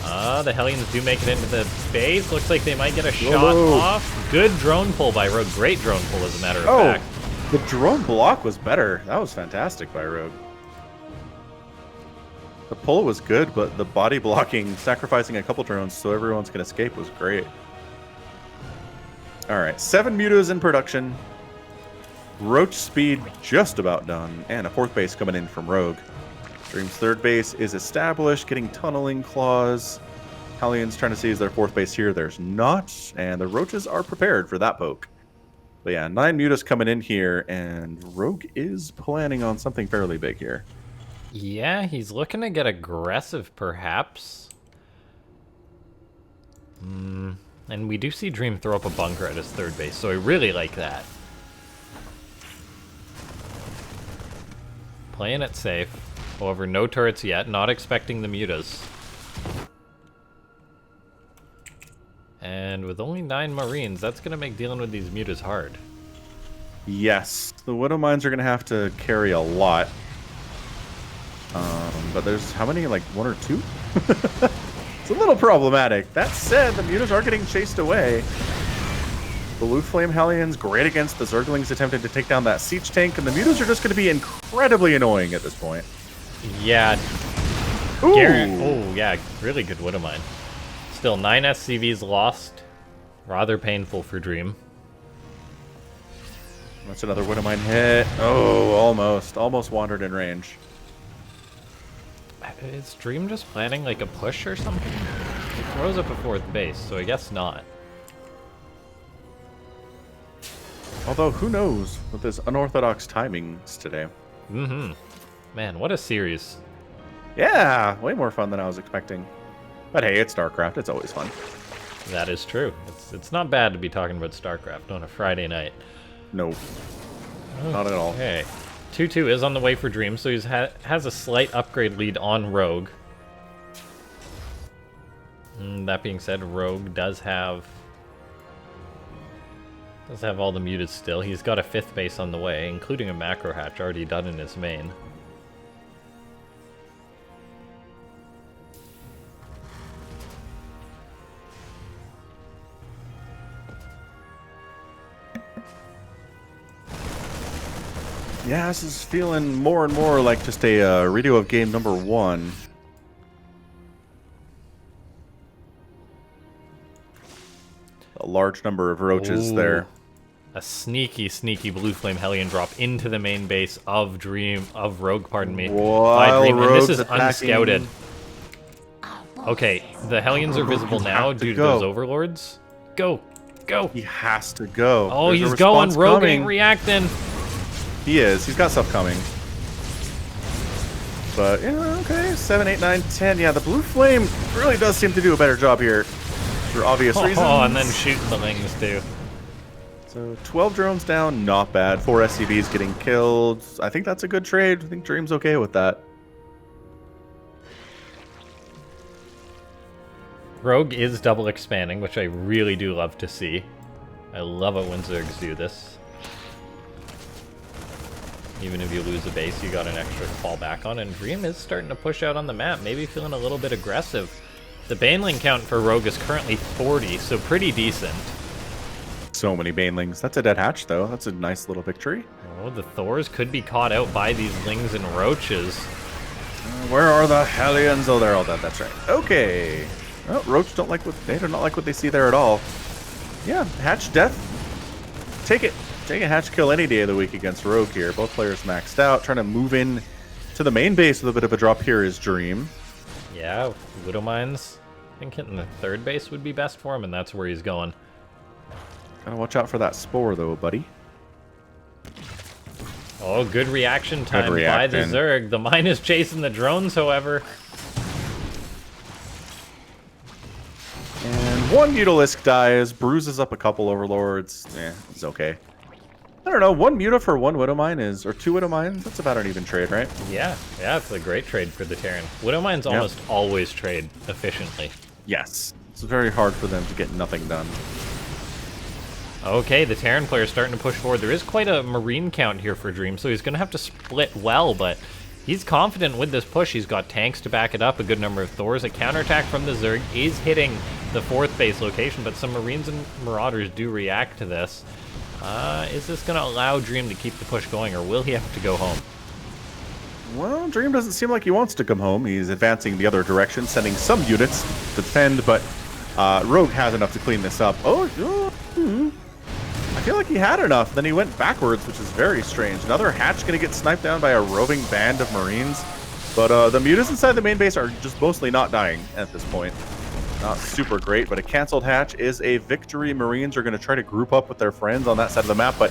Speaker 1: The Hellions do make it into the base. Looks like they might get a shot off. Good drone pull by Rogue. Great drone pull, as a matter of fact.
Speaker 2: The drone block was better. That was fantastic by Rogue. The pull was good, but the body blocking, sacrificing a couple drones so everyone's can escape was great. Alright, 7 mutas in production. Roach speed just about done, and a 4th base coming in from Rogue. Dream's 3rd base is established, getting tunneling claws. Hellions trying to see is their 4th base here. There's not, and the Roaches are prepared for that poke. But yeah, 9 mutas coming in here, and Rogue is planning on something fairly big here.
Speaker 1: Yeah, he's looking to get aggressive, perhaps. And we do see Dream throw up a bunker at his 3rd base, so I really like that. Playing it safe. However, no turrets yet. Not expecting the mutas. And with only 9 Marines, that's going to make dealing with these mutas hard.
Speaker 2: Yes, the Widow Mines are going to have to carry a lot. But there's, how many, like 1 or 2? It's a little problematic. That said, the mutas are getting chased away. Blue Flame Hellions, great against the Zerglings attempting to take down that siege tank, and the mutas are just going to be incredibly annoying at this point.
Speaker 1: Yeah.
Speaker 2: Ooh.
Speaker 1: Oh, yeah, really good Widow Mine. Still, 9 SCVs lost. Rather painful for Dream.
Speaker 2: That's another Widow Mine hit. Oh, almost. Almost wandered in range.
Speaker 1: Is Dream just planning like a push or something? He throws up a 4th base, so I guess not.
Speaker 2: Although, who knows with this unorthodox timings today.
Speaker 1: Man, what a series.
Speaker 2: Yeah, way more fun than I was expecting. But hey, it's Starcraft. It's always fun.
Speaker 1: That is true. It's not bad to be talking about Starcraft on a Friday night.
Speaker 2: No, not at all.
Speaker 1: Okay. 2-2 is on the way for Dream, so he has a slight upgrade lead on Rogue. That being said, Rogue does have all the muted still. He's got a 5th base on the way, including a macro hatch already done in his main.
Speaker 2: Yeah, this is feeling more and more like just a radio of game number 1. A large number of roaches there.
Speaker 1: A sneaky, sneaky Blue Flame Hellion drop into the main base of Rogue, pardon me. By Dream, and this is unscouted. Okay, the Hellions are visible now due to those Overlords. Go! Go!
Speaker 2: He has to go.
Speaker 1: Oh, he's going. Rogue ain't reacting.
Speaker 2: He is. He's got stuff coming. But, yeah, okay. 7, 8, 9, 10. Yeah, the Blue Flame really does seem to do a better job here. For obvious reasons.
Speaker 1: Oh, and then shooting the Lings, too.
Speaker 2: So, 12 drones down. Not bad. 4 SCVs getting killed. I think that's a good trade. I think Dream's okay with that.
Speaker 1: Rogue is double expanding, which I really do love to see. I love it when Zergs do this. Even if you lose a base, you got an extra to fall back on, and Dream is starting to push out on the map, maybe feeling a little bit aggressive. The Baneling count for Rogue is currently 40, so pretty decent.
Speaker 2: So many Banelings. That's a dead hatch, though. That's a nice little victory.
Speaker 1: Oh, the Thors could be caught out by these Lings and Roaches.
Speaker 2: Where are the Hellions? Oh, they're all dead. That's right. Okay. Oh, Roach don't like they do not like what they see there at all. Yeah, hatch death. Take it. Take a hatch kill any day of the week against Rogue here. Both players maxed out. Trying to move in to the main base with a bit of a drop here is Dream.
Speaker 1: Yeah, Widowmines. I think hitting the 3rd base would be best for him, and that's where he's going.
Speaker 2: Gotta watch out for that spore, though, buddy.
Speaker 1: Oh, good reaction time by the Zerg. The mine is chasing the drones, however.
Speaker 2: And one Mutalisk dies, bruises up a couple Overlords. It's okay. I don't know, 1 Muta for 1 Widowmine is, or 2 Widowmines, that's about an even trade, right?
Speaker 1: Yeah, it's a great trade for the Terran. Widowmines almost always trade efficiently.
Speaker 2: Yes, it's very hard for them to get nothing done.
Speaker 1: Okay, the Terran player is starting to push forward. There is quite a Marine count here for Dream, so he's going to have to split well, but he's confident with this push. He's got tanks to back it up, a good number of Thors. A counterattack from the Zerg is hitting the 4th base location, but some Marines and Marauders do react to this. Is this going to allow Dream to keep the push going, or will he have to go home?
Speaker 2: Well, Dream doesn't seem like he wants to come home. He's advancing the other direction, sending some units to defend, but Rogue has enough to clean this up. I feel like he had enough, then he went backwards, which is very strange. Another hatch going to get sniped down by a roving band of Marines, but the mutas inside the main base are just mostly not dying at this point. Not super great, but a canceled hatch is a victory. Marines are going to try to group up with their friends on that side of the map, but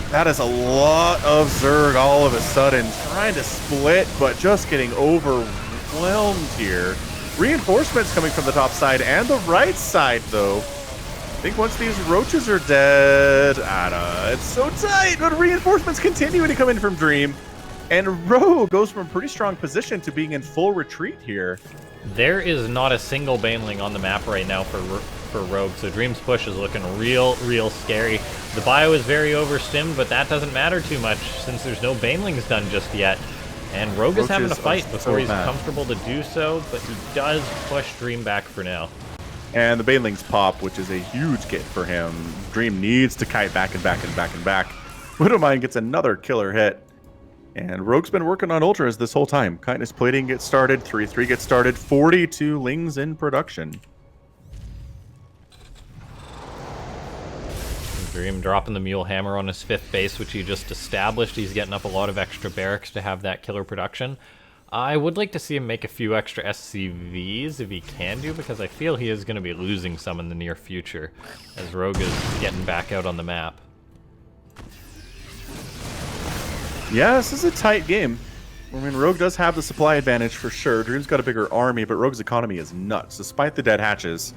Speaker 2: that is a lot of Zerg all of a sudden trying to split, but just getting overwhelmed here. Reinforcements coming from the top side and the right side, though. I think once these roaches are dead, it's so tight, but reinforcements continuing to come in from Dream. And Rogue goes from a pretty strong position to being in full retreat here.
Speaker 1: There is not a single Baneling on the map right now for Rogue, so Dream's push is looking real scary. The bio is very overstimmed, but that doesn't matter too much since there's no Banelings done just yet. And Rogue is having a fight before he's comfortable to do so, but he does push Dream back for now.
Speaker 2: And the Banelings pop, which is a huge get for him. Dream needs to kite back and back and back and back. Widowmine gets another killer hit. And Rogue's been working on Ultras this whole time. Kindness Plating gets started, 3-3 gets started, 42 Lings in production.
Speaker 1: Dream dropping the Mule Hammer on his 5th base, which he just established. He's getting up a lot of extra barracks to have that killer production. I would like to see him make a few extra SCVs if he can do, because I feel he is going to be losing some in the near future as Rogue is getting back out on the map.
Speaker 2: Yeah, this is a tight game. I mean, Rogue does have the supply advantage for sure. Dream's got a bigger army, but Rogue's economy is nuts. Despite the dead hatches,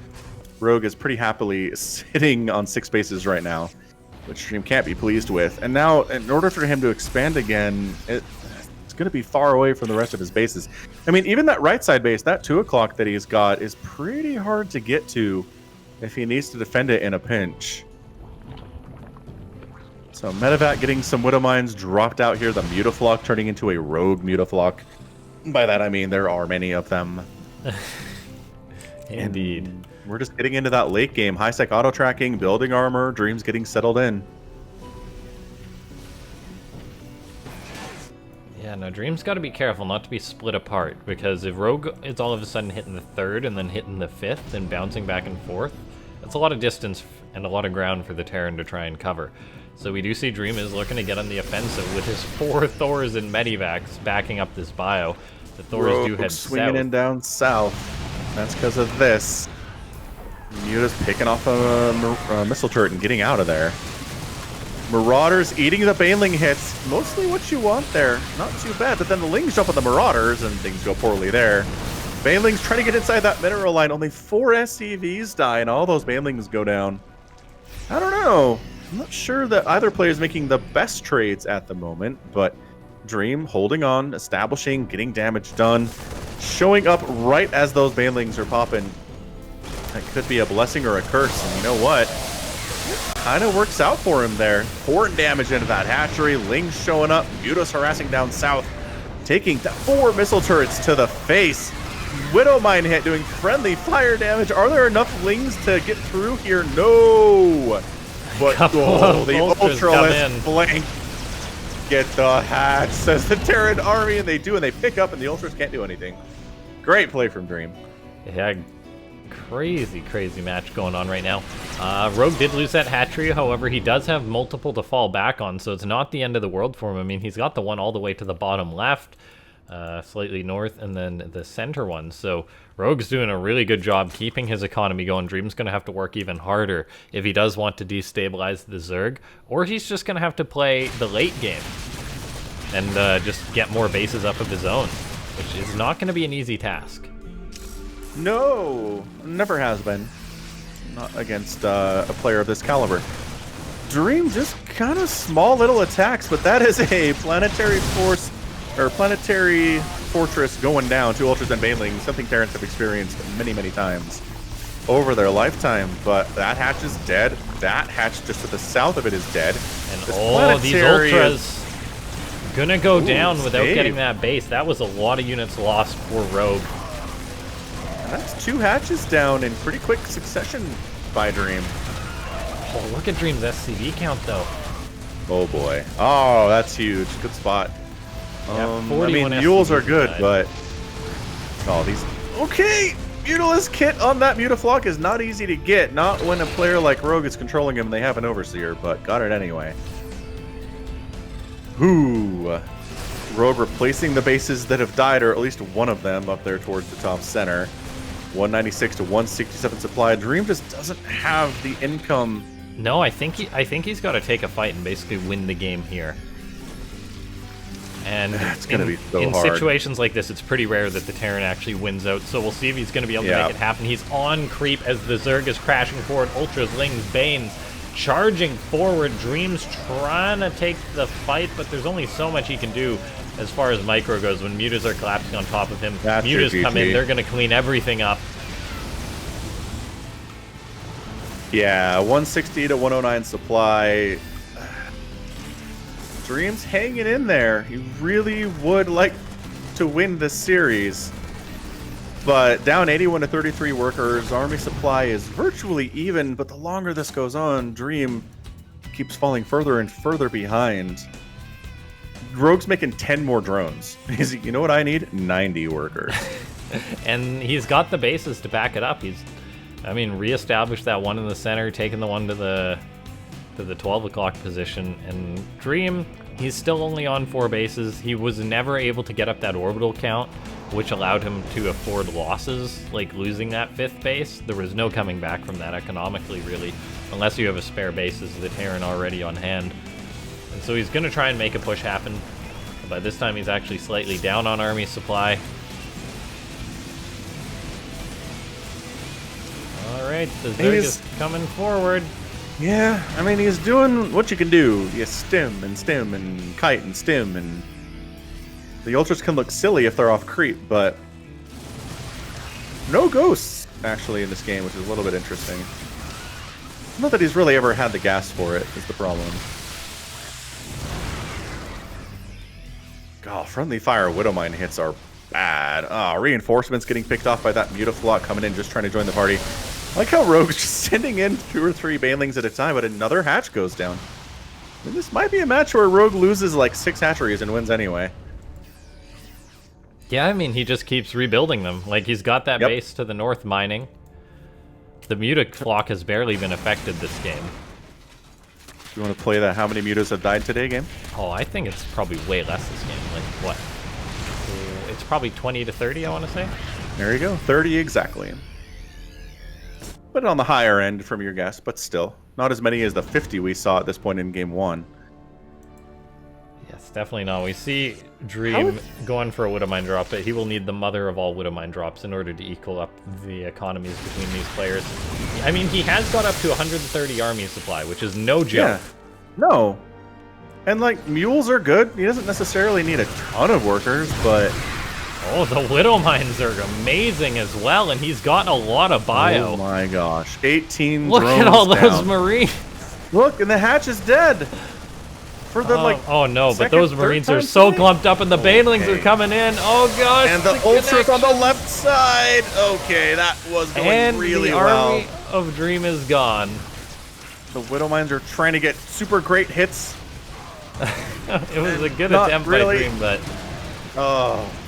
Speaker 2: Rogue is pretty happily sitting on 6 bases right now, which Dream can't be pleased with. And now, in order for him to expand again, it's going to be far away from the rest of his bases. I mean, even that right side base, that 2 o'clock that he's got, is pretty hard to get to if he needs to defend it in a pinch. So Medevac getting some Widow Mines dropped out here. The Mutaflock turning into a Rogue Mutaflock. By that I mean there are many of them.
Speaker 1: Indeed.
Speaker 2: And we're just getting into that late game. High-sec auto-tracking, building armor, Dream's getting settled in.
Speaker 1: Yeah, no, Dream's got to be careful not to be split apart, because if Rogue is all of a sudden hitting the 3rd and then hitting the 5th and bouncing back and forth, that's a lot of distance and a lot of ground for the Terran to try and cover. So we do see Dream is looking to get on the offensive with his 4 Thors and Medivacs backing up this bio. The Thors do head
Speaker 2: swinging
Speaker 1: south.
Speaker 2: in down south. That's because of this. Muta's picking off a missile turret and getting out of there. Marauders eating the Baneling hits. Mostly what you want there. Not too bad, but then the Lings jump on the Marauders and things go poorly there. Banelings trying to get inside that mineral line. Only 4 SCVs die and all those Banelings go down. I don't know. I'm not sure that either player is making the best trades at the moment, but Dream holding on, establishing, getting damage done, showing up right as those Banelings are popping. That could be a blessing or a curse, and you know what? Kind of works out for him there. Pouring damage into that hatchery, Lings showing up, Mutas harassing down south, taking the 4 missile turrets to the face. Widow Mine hit, doing friendly fire damage. Are there enough Lings to get through here? No! But the Ultralisk flank. Get the hatch, says the Terran army, and they do, and they pick up, and the Ultras can't do anything. Great play from Dream.
Speaker 1: Yeah, crazy match going on right now. Rogue did lose that hatchery, however, he does have multiple to fall back on, so it's not the end of the world for him. I mean, he's got the one all the way to the bottom left, slightly north, and then the center one. So Rogue's doing a really good job keeping his economy going. Dream's going to have to work even harder if he does want to destabilize the Zerg, or he's just going to have to play the late game and just get more bases up of his own, which is not going to be an easy task.
Speaker 2: No, never has been. Not against a player of this caliber. Dream just kind of small little attacks, but that is a planetary force, or planetary fortress going down. 2 Ultras and Banelings, something Terrans have experienced many times over their lifetime. But that hatch is dead. That hatch just to the south of it is dead.
Speaker 1: And all these Ultras gonna go down without getting that base. That was a lot of units lost for Rogue.
Speaker 2: That's 2 hatches down in pretty quick succession by Dream.
Speaker 1: Oh, look at Dream's SCV count, though.
Speaker 2: Oh, boy. Oh, that's huge. Good spot.
Speaker 1: Yeah,
Speaker 2: I mean, mules are good, but... Oh, these... Okay! Mutalisk kit on that Mutaflock is not easy to get. Not when a player like Rogue is controlling him and they have an Overseer, but got it anyway. Ooh. Rogue replacing the bases that have died, or at least one of them up there towards the top center. 196 to 167 supply. Dream just doesn't have the income.
Speaker 1: No, I think he's got to take a fight and basically win the game here. And
Speaker 2: it's going to be so hard.
Speaker 1: In situations like this, it's pretty rare that the Terran actually wins out, so we'll see if he's going to be able to make it happen. He's on creep as the Zerg is crashing forward. Ultras, Lings, Banes charging forward. Dream's trying to take the fight, but there's only so much he can do as far as micro goes. When Mutas are collapsing on top of him, Mutas come in, they're going to clean everything up.
Speaker 2: Yeah, 160 to 109 supply. Dream's hanging in there. He really would like to win this series. But down 81 to 33 workers, army supply is virtually even, but the longer this goes on, Dream keeps falling further and further behind. Rogue's making 10 more drones. You know what I need? 90 workers.
Speaker 1: And he's got the bases to back it up. I mean, reestablished that one in the center, taking the one to the 12 o'clock position, and Dream, he's still only on 4 bases. He was never able to get up that orbital count, which allowed him to afford losses, like losing that 5th base. There was no coming back from that economically, really, unless you have a spare base as the Terran already on hand. And so he's going to try and make a push happen. By this time, he's actually slightly down on army supply. Alright, the Zerg is coming forward.
Speaker 2: Yeah, I mean, he's doing what you can do. You stim and kite and stim, and the ultras can look silly if they're off creep, but no ghosts, actually, in this game, which is a little bit interesting. Not that he's really ever had the gas for it, is the problem. God, friendly fire Widowmine hits are bad. Ah, reinforcements getting picked off by that Mutaflot coming in just trying to join the party. I like how Rogue's just sending in 2 or 3 banelings at a time, but another hatch goes down. I mean, this might be a match where Rogue loses like 6 hatcheries and wins anyway.
Speaker 1: Yeah, I mean, he just keeps rebuilding them. Like, he's got that base to the north mining. The Mutaflot has barely been affected this game.
Speaker 2: You want to play that how many mutas have died today game?
Speaker 1: Oh, I think it's probably way less this game. Like, what? It's probably 20 to 30, I want to say.
Speaker 2: There you go. 30 exactly. But on the higher end from your guess, but still. Not as many as the 50 we saw at this point in game 1.
Speaker 1: Yes, definitely not. We see Dream going for a Widowmine drop, but he will need the mother of all Widowmine drops in order to equal up the economies between these players. I mean, he has got up to 130 army supply, which is no joke.
Speaker 2: Yeah. No. And, like, mules are good. He doesn't necessarily need a ton of workers, but...
Speaker 1: Oh, the Widowmines are amazing as well, and he's gotten a lot of bio.
Speaker 2: Oh my gosh. 18
Speaker 1: Look
Speaker 2: drones
Speaker 1: at all those
Speaker 2: down.
Speaker 1: Marines.
Speaker 2: Look, and the hatch is dead. For the,
Speaker 1: oh no, but those Marines are so clumped up, and the banelings are coming in. Oh gosh.
Speaker 2: And the ultras on the left side. Okay, that was going really well.
Speaker 1: And the army of Dream is gone.
Speaker 2: The Widowmines are trying to get super great hits.
Speaker 1: It was a good attempt by Dream, but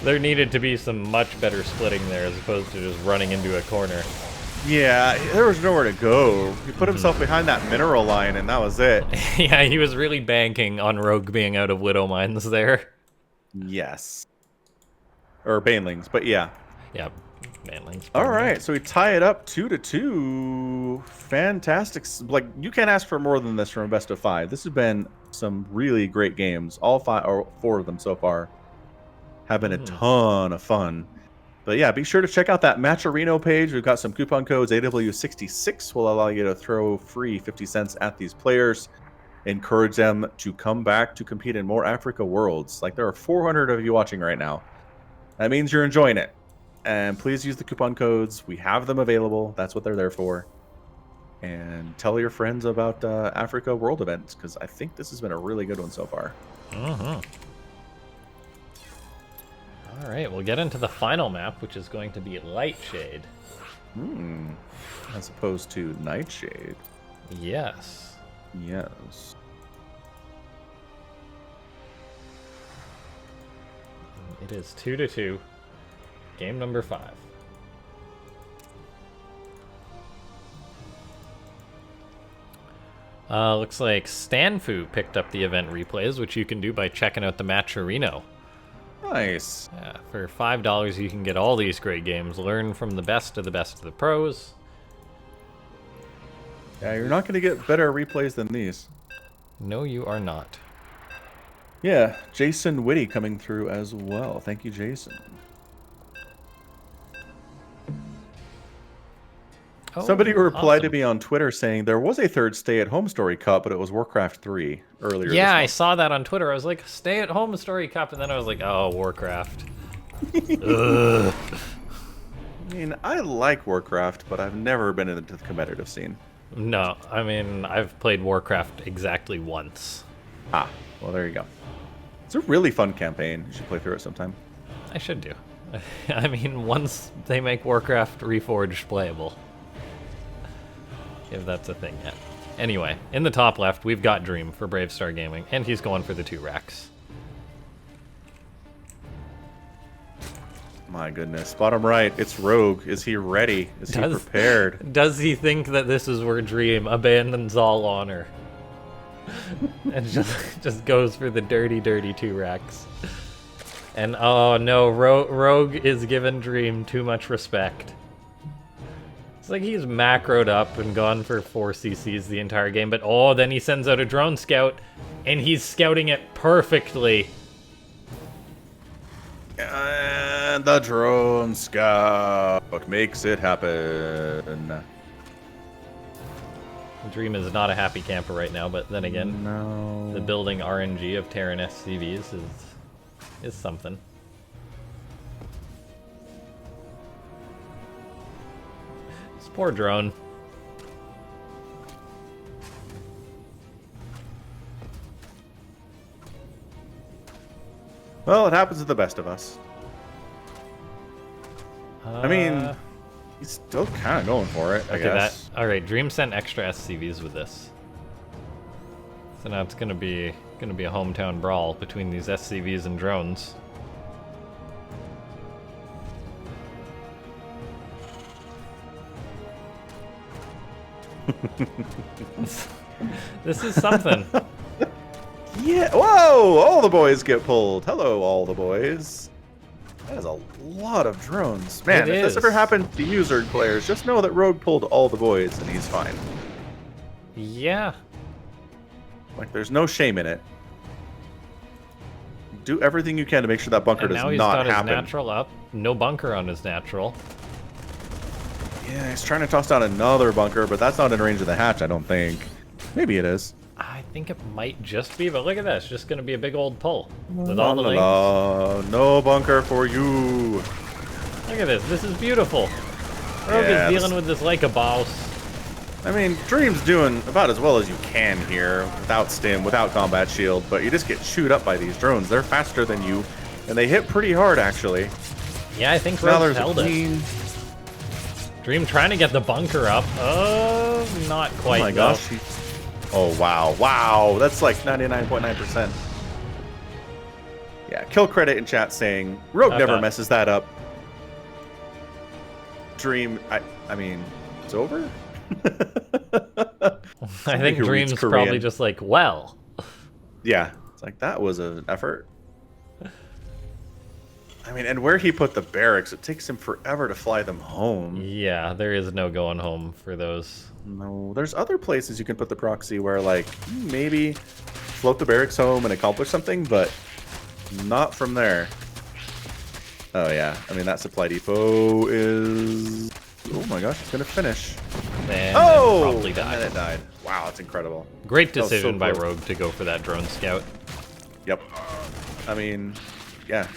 Speaker 1: there needed to be some much better splitting there as opposed to just running into a corner.
Speaker 2: Yeah, there was nowhere to go. He put himself behind that mineral line, and that was it.
Speaker 1: Yeah, he was really banking on Rogue being out of Widowmines there.
Speaker 2: Yes. Or Banelings, but yeah.
Speaker 1: Yeah, Banelings.
Speaker 2: All right, so we tie it up 2-2. Fantastic. Like, you can't ask for more than this from a best of 5. This has been some really great games. All 5 or 4 of them so far have been a ton of fun. But yeah, be sure to check out that Matcherino page. We've got some coupon codes. AW66 will allow you to throw free 50 cents at these players. Encourage them to come back to compete in more Afreeca Worlds. Like, there are 400 of you watching right now. That means you're enjoying it. And please use the coupon codes. We have them available. That's what they're there for. And tell your friends about Afreeca World events, because I think this has been a really good one so far.
Speaker 1: All right, we'll get into the final map, which is going to be Lightshade.
Speaker 2: As opposed to Nightshade.
Speaker 1: Yes.
Speaker 2: Yes.
Speaker 1: It is 2-2. Game number 5. Looks like Stanfu picked up the event replays, which you can do by checking out the Matcherino.
Speaker 2: Nice.
Speaker 1: Yeah, for $5 you can get all these great games. Learn from the best of the pros.
Speaker 2: Yeah, you're not going to get better replays than these.
Speaker 1: No, you are not.
Speaker 2: Yeah, Jason Whitty coming through as well. Thank you, Jason.
Speaker 1: Oh,
Speaker 2: somebody replied to
Speaker 1: awesome.
Speaker 2: me on Twitter saying there was a third stay-at-home story cup, but it was Warcraft 3 earlier.
Speaker 1: Yeah, I saw that on Twitter. I was like, stay-at-home story cup, and then I was like, oh, Warcraft. Ugh.
Speaker 2: I mean, I like Warcraft, but I've never been into the competitive scene.
Speaker 1: No, I mean, I've played Warcraft exactly once.
Speaker 2: Ah, well, there you go. It's a really fun campaign. You should play through it sometime.
Speaker 1: I should do. I mean, once they make Warcraft Reforged playable. If that's a thing yet. Anyway, in the top left, we've got Dream for Brave Star Gaming, and he's going for the 2 racks.
Speaker 2: My goodness. Bottom right, it's Rogue. Is he ready? Is he prepared?
Speaker 1: Does he think that this is where Dream abandons all honor? And just goes for the dirty, dirty 2 racks. And oh no, Rogue is giving Dream too much respect. It's like he's macroed up and gone for 4 CCs the entire game, but oh, then he sends out a drone scout, and he's scouting it perfectly.
Speaker 2: And the drone scout makes it happen.
Speaker 1: Dream is not a happy camper right now, but then again,
Speaker 2: no.
Speaker 1: the building RNG of Terran SCVs is something. This poor drone.
Speaker 2: Well, it happens to the best of us. I mean, he's still kind of going for it, I guess.
Speaker 1: All right, Dream sent extra SCVs with this, so now it's gonna be a hometown brawl between these SCVs and drones. This is something.
Speaker 2: Yeah. Whoa! All the boys get pulled. Hello, all the boys. That is a lot of drones. Man, if this ever happened to you, Zerg players, just know that Rogue pulled all the boys and he's fine.
Speaker 1: Yeah.
Speaker 2: Like, there's no shame in it. Do everything you can to make sure that bunker does not happen.
Speaker 1: Now he's got his natural up. No bunker on his natural.
Speaker 2: Yeah, he's trying to toss down another bunker, but that's not in range of the hatch, I don't think. Maybe it is.
Speaker 1: I think it might just be, but look at this. Just going to be a big old pull. With all the lanes.
Speaker 2: No bunker for you.
Speaker 1: Look at this. This is beautiful. Rogue is dealing with this like a boss.
Speaker 2: I mean, Dream's doing about as well as you can here, without stim, without combat shield, but you just get chewed up by these drones. They're faster than you, and they hit pretty hard, actually.
Speaker 1: Yeah, I think Rogue's held it. Dream trying to get the bunker up. Oh, not quite.
Speaker 2: Oh my gosh. Oh, wow. Wow. That's like 99.9%. Yeah, kill credit in chat saying, Rogue never messes that up. Dream, I mean, it's over?
Speaker 1: I think Dream's probably just like, well.
Speaker 2: Yeah, it's like, that was an effort. I mean, and where he put the barracks, it takes him forever to fly them home.
Speaker 1: Yeah, there is no going home for those.
Speaker 2: No, there's other places you can put the proxy where, like, maybe float the barracks home and accomplish something, but not from there. Oh, yeah. I mean, that supply depot is... Oh, my gosh, it's going to finish.
Speaker 1: And probably died.
Speaker 2: And then it died. Wow, that's incredible.
Speaker 1: Great decision by Rogue to go for that drone scout.
Speaker 2: Yep. I mean, yeah.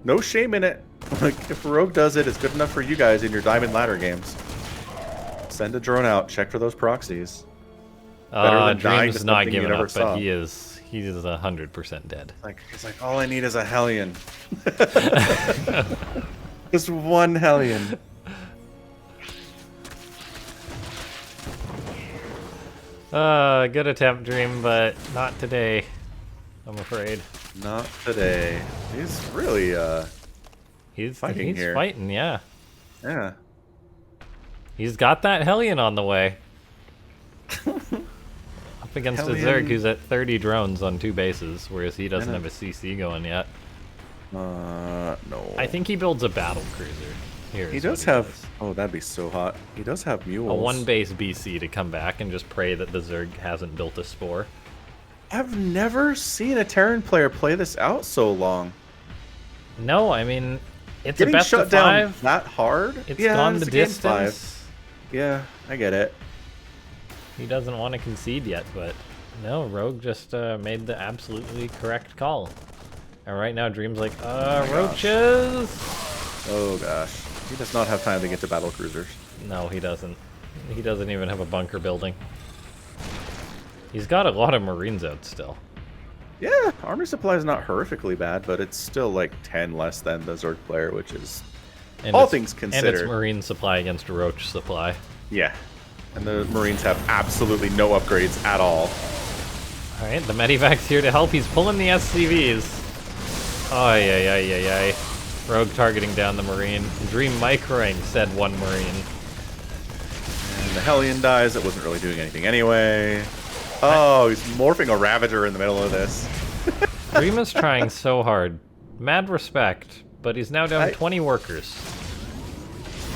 Speaker 2: No shame in it. Like, if Rogue does it, it's good enough for you guys in your Diamond Ladder games. Send a drone out, check for those proxies.
Speaker 1: Dream's not giving up, but he is 100% dead.
Speaker 2: Like, he's like, all I need is a Hellion. Just one Hellion.
Speaker 1: Good attempt, Dream, but not today, I'm afraid.
Speaker 2: Not today. He's really,
Speaker 1: he's
Speaker 2: fighting here.
Speaker 1: He's fighting, yeah.
Speaker 2: Yeah.
Speaker 1: He's got that Hellion on the way. Up against a Zerg who's at 30 drones on 2 bases, whereas he doesn't have a CC going yet.
Speaker 2: No.
Speaker 1: I think he builds a battle cruiser. Here
Speaker 2: he does have... Oh, that'd be so hot. He does have mules.
Speaker 1: A 1-base BC to come back and just pray that the Zerg hasn't built a spore.
Speaker 2: I've never seen a Terran player play this out so long.
Speaker 1: No, I mean, it's
Speaker 2: getting
Speaker 1: a best
Speaker 2: shut
Speaker 1: of 5.
Speaker 2: down that hard.
Speaker 1: It's gone the distance.
Speaker 2: Yeah, I get it.
Speaker 1: He doesn't want to concede yet, but no, Rogue just made the absolutely correct call. And right now, Dream's like, roaches.
Speaker 2: Oh gosh, he does not have time to get to battle cruisers.
Speaker 1: No, he doesn't. He doesn't even have a bunker building. He's got a lot of Marines out still.
Speaker 2: Yeah, army supply is not horrifically bad, but it's still like 10 less than the Zerg player, which is all things considered.
Speaker 1: And it's Marine supply against Roach supply.
Speaker 2: Yeah, and the Marines have absolutely no upgrades at all.
Speaker 1: All right, the medevac's here to help. He's pulling the SCVs. Ay. Rogue targeting down the Marine. Dream microing said 1 Marine.
Speaker 2: And the Hellion dies. It wasn't really doing anything anyway. Oh, he's morphing a Ravager in the middle of this.
Speaker 1: Dream is trying so hard. Mad respect, but he's now down 20 workers.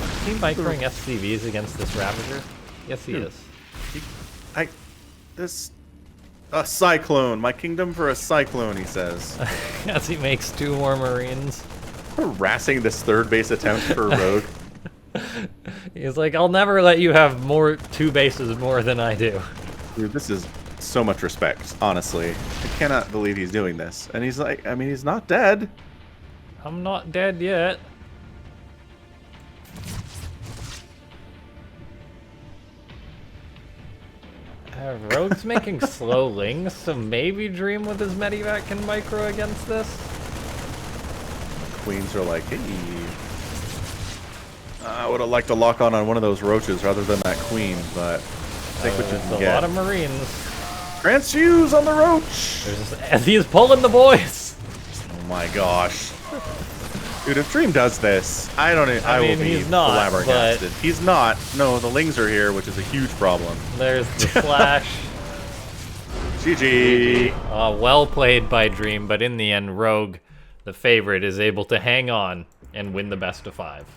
Speaker 1: Is he microing SCVs against this Ravager? Yes, he is.
Speaker 2: A Cyclone. My kingdom for a Cyclone, he says.
Speaker 1: As he makes 2 more Marines.
Speaker 2: harassing this third base attempt for Rogue.
Speaker 1: He's like, I'll never let you have two bases more than I do.
Speaker 2: Dude, this is so much respect, honestly. I cannot believe he's doing this. And he's like, I mean, he's not dead.
Speaker 1: I'm not dead yet. Rogue's making slow lings, so maybe Dream with his Medivac can micro against this.
Speaker 2: Queens are like, hey. I would have liked to lock on one of those roaches rather than that queen, but take what you can get.
Speaker 1: A lot of Marines.
Speaker 2: Transfuse on the roach!
Speaker 1: He's pulling the boys!
Speaker 2: Oh my gosh. Dude, if Dream does this, I will be flabbergasted. He's not. No, the lings are here, which is a huge problem.
Speaker 1: There's the flash.
Speaker 2: GG.
Speaker 1: Well played by Dream, but in the end, Rogue, the favorite, is able to hang on and win the best of 5.